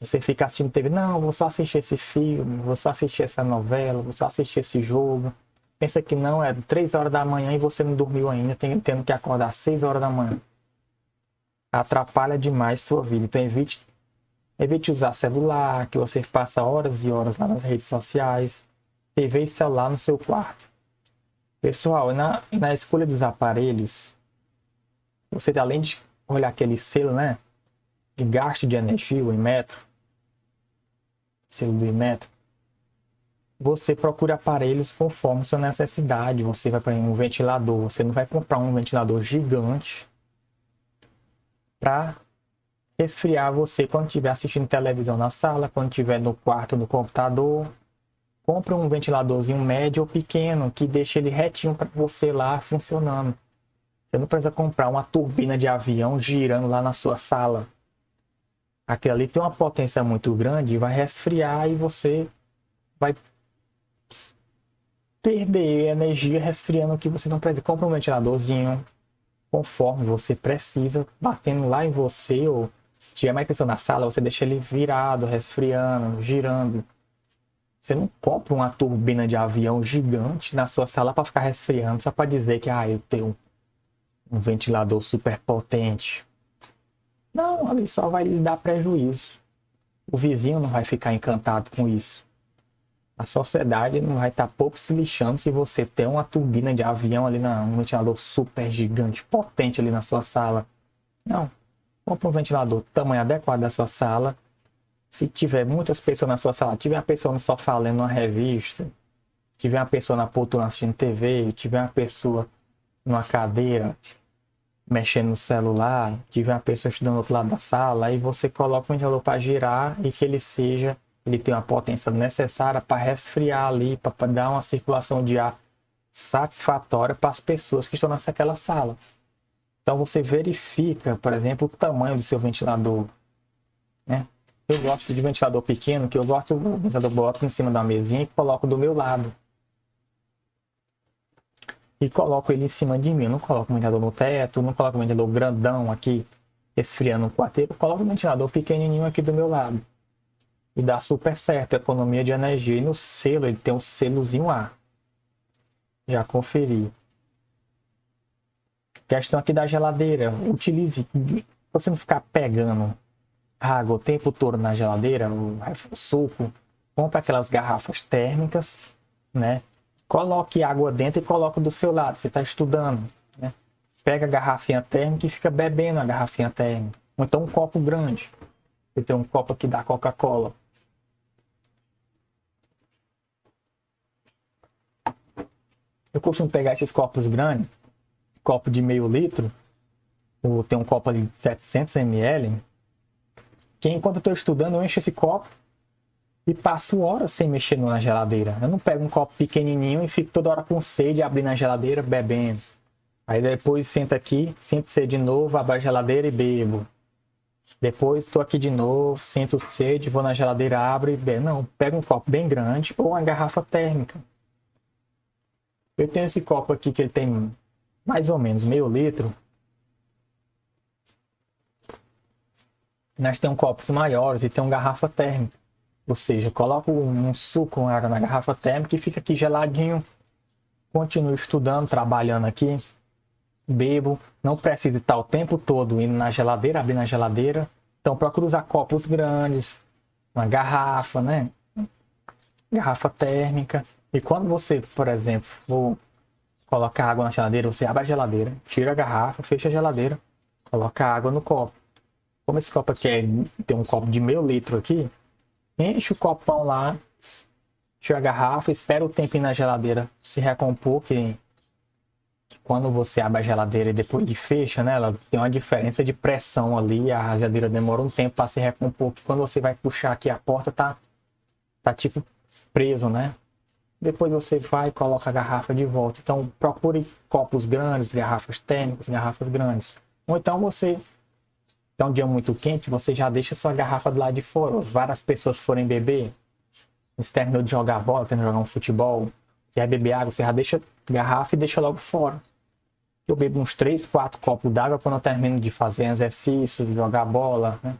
você fica assistindo TV. Não, vou só assistir esse filme, vou só assistir essa novela, vou só assistir esse jogo. Pensa que não, é 3 horas da manhã e você não dormiu ainda, tendo que acordar às 6 horas da manhã. Atrapalha demais sua vida. Então, evite usar celular, que você passa horas e horas lá nas redes sociais. TV e celular no seu quarto. Pessoal, na escolha dos aparelhos, você além de olhar aquele selo, né, de gasto de energia, o Inmetro, selo do Inmetro, você procura aparelhos conforme sua necessidade. Você vai para um ventilador, você não vai comprar um ventilador gigante para resfriar você quando estiver assistindo televisão na sala, quando estiver no quarto do computador. Compre um ventiladorzinho médio ou pequeno que deixe ele retinho para você lá funcionando. Você não precisa comprar uma turbina de avião girando lá na sua sala. Aquilo ali tem uma potência muito grande e vai resfriar e você vai perder energia resfriando o que você não precisa. Compre um ventiladorzinho conforme você precisa, batendo lá em você, ou se tiver mais pessoa na sala, você deixa ele virado, resfriando, girando. Você não compra uma turbina de avião gigante na sua sala para ficar resfriando, só para dizer que eu tenho um ventilador super potente. Não, ali só vai lhe dar prejuízo. O vizinho não vai ficar encantado com isso. A sociedade não vai estar pouco se lixando se você tem uma turbina de avião ali, um ventilador super gigante, potente ali na sua sala. Não. Compre um ventilador tamanho adequado da sua sala. Se tiver muitas pessoas na sua sala, tiver uma pessoa no sofá lendo uma revista, tiver uma pessoa na poltrona assistindo TV, tiver uma pessoa numa cadeira mexendo no celular, tiver uma pessoa estudando do outro lado da sala, aí você coloca o ventilador para girar e que ele tem uma potência necessária para resfriar ali, para dar uma circulação de ar satisfatória para as pessoas que estão naquela sala. Então você verifica, por exemplo, o tamanho do seu ventilador, né? Eu gosto de ventilador pequeno, que eu gosto do ventilador, boto em cima da mesinha e coloco do meu lado. E coloco ele em cima de mim. Eu não coloco o ventilador no teto, não coloco o ventilador grandão aqui, esfriando o quarteiro. Eu coloco o ventilador pequenininho aqui do meu lado. E dá super certo, economia de energia. E no selo, ele tem um selozinho A. Já conferi. Questão aqui da geladeira. Utilize, você não ficar pegando água o tempo todo na geladeira, o suco, compra aquelas garrafas térmicas, né? Coloque água dentro e coloque do seu lado. Você está estudando, né? Pega a garrafinha térmica e fica bebendo a garrafinha térmica. Ou então um copo grande. Você tem um copo aqui da Coca-Cola. Eu costumo pegar esses copos grandes, copo de meio litro, ou tem um copo ali de 700 ml, que enquanto eu estou estudando eu encho esse copo e passo horas sem mexer na geladeira. Eu não pego um copo pequenininho e fico toda hora com sede, abrindo a geladeira, bebendo. Aí depois sento aqui, sinto sede de novo, abro a geladeira e bebo. Depois estou aqui de novo, sinto sede, vou na geladeira, abro e bebo. Não, pego um copo bem grande ou uma garrafa térmica. Eu tenho esse copo aqui que ele tem mais ou menos meio litro. Nós temos copos maiores e tem uma garrafa térmica. Ou seja, coloco um suco com água na garrafa térmica e fica aqui geladinho. Continuo estudando, trabalhando aqui. bebo, não preciso estar o tempo todo indo na geladeira, abrindo a geladeira. Então procuro usar copos grandes, uma garrafa, né? Garrafa térmica. E quando você, por exemplo, for colocar água na geladeira, você abre a geladeira, tira a garrafa, fecha a geladeira, coloca água no copo. Como esse copo aqui tem um copo de meio litro aqui, enche o copão lá, tira a garrafa, espera o tempinho na geladeira se recompor, que quando você abre a geladeira e depois fecha, né, ela tem uma diferença de pressão ali, a geladeira demora um tempo para se recompor, que quando você vai puxar aqui a porta tá tipo preso, né? Depois você vai e coloca a garrafa de volta. Então procure copos grandes, garrafas térmicas, garrafas grandes. Ou então você tá um dia muito quente, você já deixa sua garrafa do lado de fora. Várias pessoas forem beber, você terminou de jogar bola, terminou de jogar um futebol, você vai beber água, você já deixa a garrafa e deixa logo fora. Eu bebo uns 3, 4 copos d'água quando eu termino de fazer exercício, de jogar bola, né?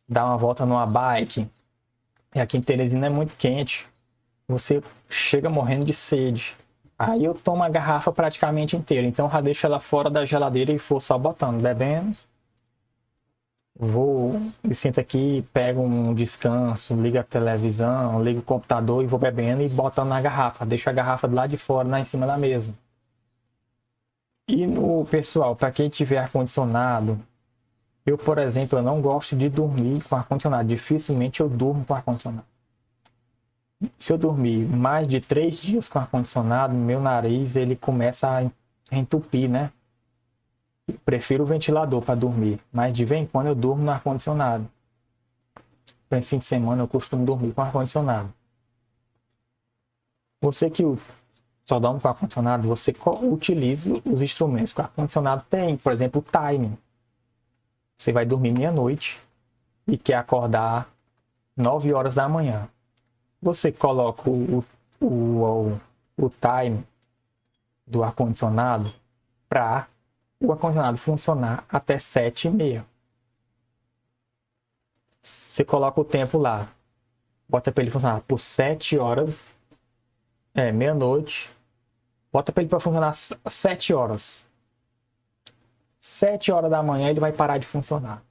Dar uma volta numa bike. E aqui em Teresina é muito quente. Você chega morrendo de sede. Aí eu tomo a garrafa praticamente inteira. Então eu já deixo ela fora da geladeira e vou só botando, bebendo. Vou, me sento aqui, pego um descanso, ligo a televisão, ligo o computador e vou bebendo e botando na garrafa. Deixo a garrafa do lado de fora, lá em cima da mesa. E no pessoal, para quem tiver ar-condicionado, eu, por exemplo, eu não gosto de dormir com ar-condicionado. Dificilmente eu durmo com ar-condicionado. Se eu dormir mais de 3 dias com ar-condicionado, meu nariz ele começa a entupir, né? Eu prefiro o ventilador para dormir, mas de vez em quando eu durmo no ar-condicionado. Em fim de semana eu costumo dormir com ar-condicionado. Você que só dorme com ar-condicionado, você utilize os instrumentos que o ar-condicionado tem, por exemplo, o timing. Você vai dormir meia-noite e quer acordar 9 horas da manhã. Você coloca o time do ar-condicionado para o ar-condicionado funcionar até 7h30. Você coloca o tempo lá, bota para ele funcionar por 7 horas, meia-noite, bota para ele para funcionar 7 horas. 7 horas da manhã ele vai parar de funcionar.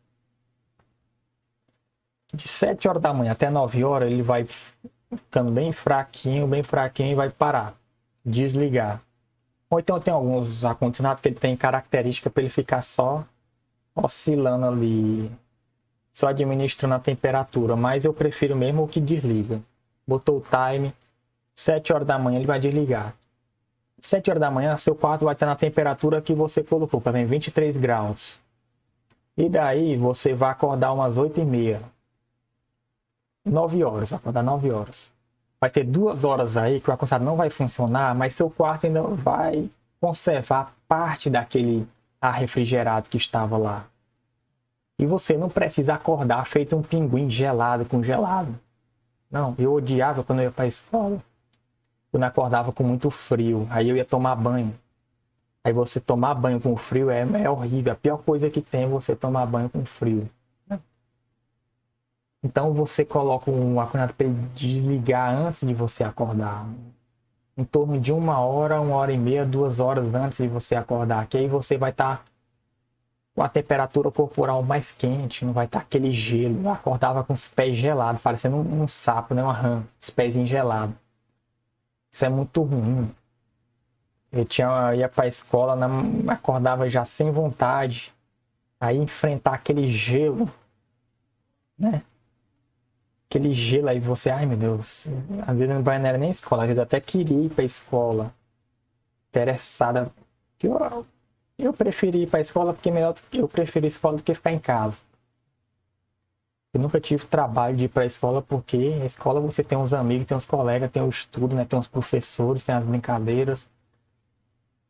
De 7 horas da manhã até 9 horas ele vai ficando bem fraquinho e vai parar, desligar. Ou então tem alguns ar-condicionados que ele tem característica para ele ficar só oscilando ali, só administrando a temperatura, mas eu prefiro mesmo o que desliga. Botou o time, 7 horas da manhã ele vai desligar. 7 horas da manhã seu quarto vai estar na temperatura que você colocou, para mim 23 graus. E daí você vai acordar umas 8h30. 9 horas, vai acordar 9 horas. Vai ter 2 horas aí que o ar-condicionado não vai funcionar, mas seu quarto ainda vai conservar parte daquele ar refrigerado que estava lá. E você não precisa acordar feito um pinguim gelado, congelado. Não, eu odiava quando eu ia para a escola. Quando eu acordava com muito frio, aí eu ia tomar banho. Aí você tomar banho com frio é horrível. A pior coisa que tem é você tomar banho com frio. Então você coloca um ar-condicionado para ele desligar antes de você acordar. Em torno de 1h, 1h30, 2 horas antes de você acordar. Que aí você vai estar com a temperatura corporal mais quente, não vai estar aquele gelo. Eu acordava com os pés gelados, parecendo um sapo, né? Uma rã, os pés gelados. Isso é muito ruim. Eu ia para a escola, acordava já sem vontade. Aí enfrentar aquele gelo, né? Aquele gelo aí, você, ai meu Deus, às vezes não era nem escola, às vezes até queria ir para a escola, interessada. Eu preferi ir para a escola porque eu preferi a escola do que ficar em casa. Eu nunca tive trabalho de ir para a escola porque a escola você tem uns amigos, tem uns colegas, tem o estudo, né? Tem os professores, tem as brincadeiras.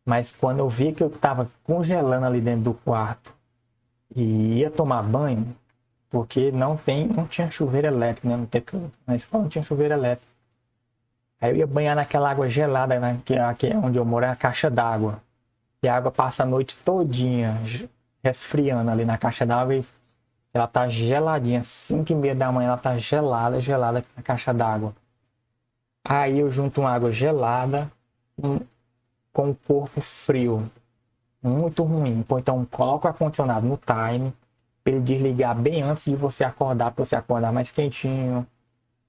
Mas quando eu vi que eu estava congelando ali dentro do quarto e ia tomar banho, porque não tinha chuveiro elétrico, né? Na escola não tinha chuveiro elétrico. Aí eu ia banhar naquela água gelada, né? Que é onde eu moro, é a caixa d'água. E a água passa a noite todinha resfriando ali na caixa d'água e ela tá geladinha. 5h30 da manhã ela tá gelada na caixa d'água. Aí eu junto uma água gelada com o corpo frio. muito ruim. Ou então coloca o ar-condicionado no time, para ele desligar bem antes de você acordar, para você acordar mais quentinho,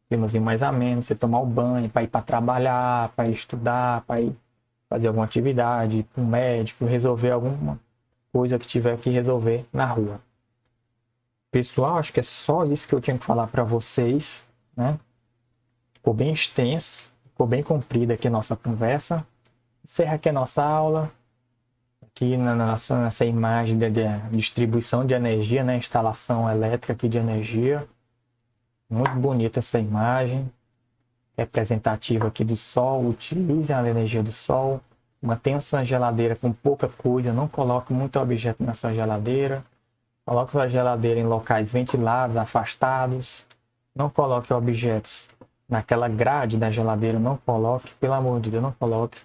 climazinho mais ameno, você tomar o banho, para ir para trabalhar, para ir estudar, para ir fazer alguma atividade, ir para o médico, resolver alguma coisa que tiver que resolver na rua. Pessoal, acho que é só isso que eu tinha que falar para vocês, né? Ficou bem extenso, ficou bem comprida aqui a nossa conversa. Encerra aqui a nossa aula. Aqui nessa imagem de distribuição de energia, né? Instalação elétrica aqui de energia. Muito bonita essa imagem. Representativa aqui do sol. Utilize a energia do sol. Mantenha sua geladeira com pouca coisa. Não coloque muito objeto na sua geladeira. Coloque sua geladeira em locais ventilados, afastados. Não coloque objetos naquela grade da geladeira. Não coloque. Pelo amor de Deus, não coloque.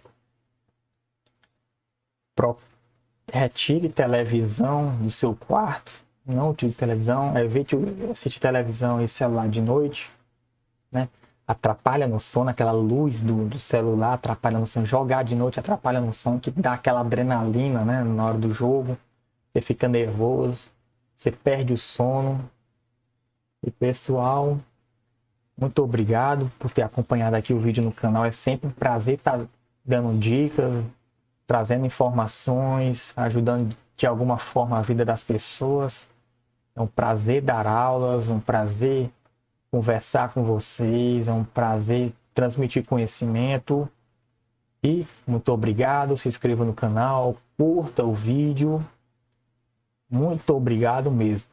Retire televisão do seu quarto. Não utilize televisão. Evite assistir televisão e celular de noite, né? Atrapalha no sono, aquela luz do celular atrapalha no sono. Jogar de noite atrapalha no sono, que dá aquela adrenalina, né? Na hora do jogo. Você fica nervoso. Você perde o sono. E pessoal, muito obrigado por ter acompanhado aqui o vídeo no canal. É sempre um prazer estar dando dicas, trazendo informações, ajudando de alguma forma a vida das pessoas. É um prazer dar aulas, um prazer conversar com vocês, é um prazer transmitir conhecimento. E muito obrigado, se inscreva no canal, curta o vídeo. Muito obrigado mesmo.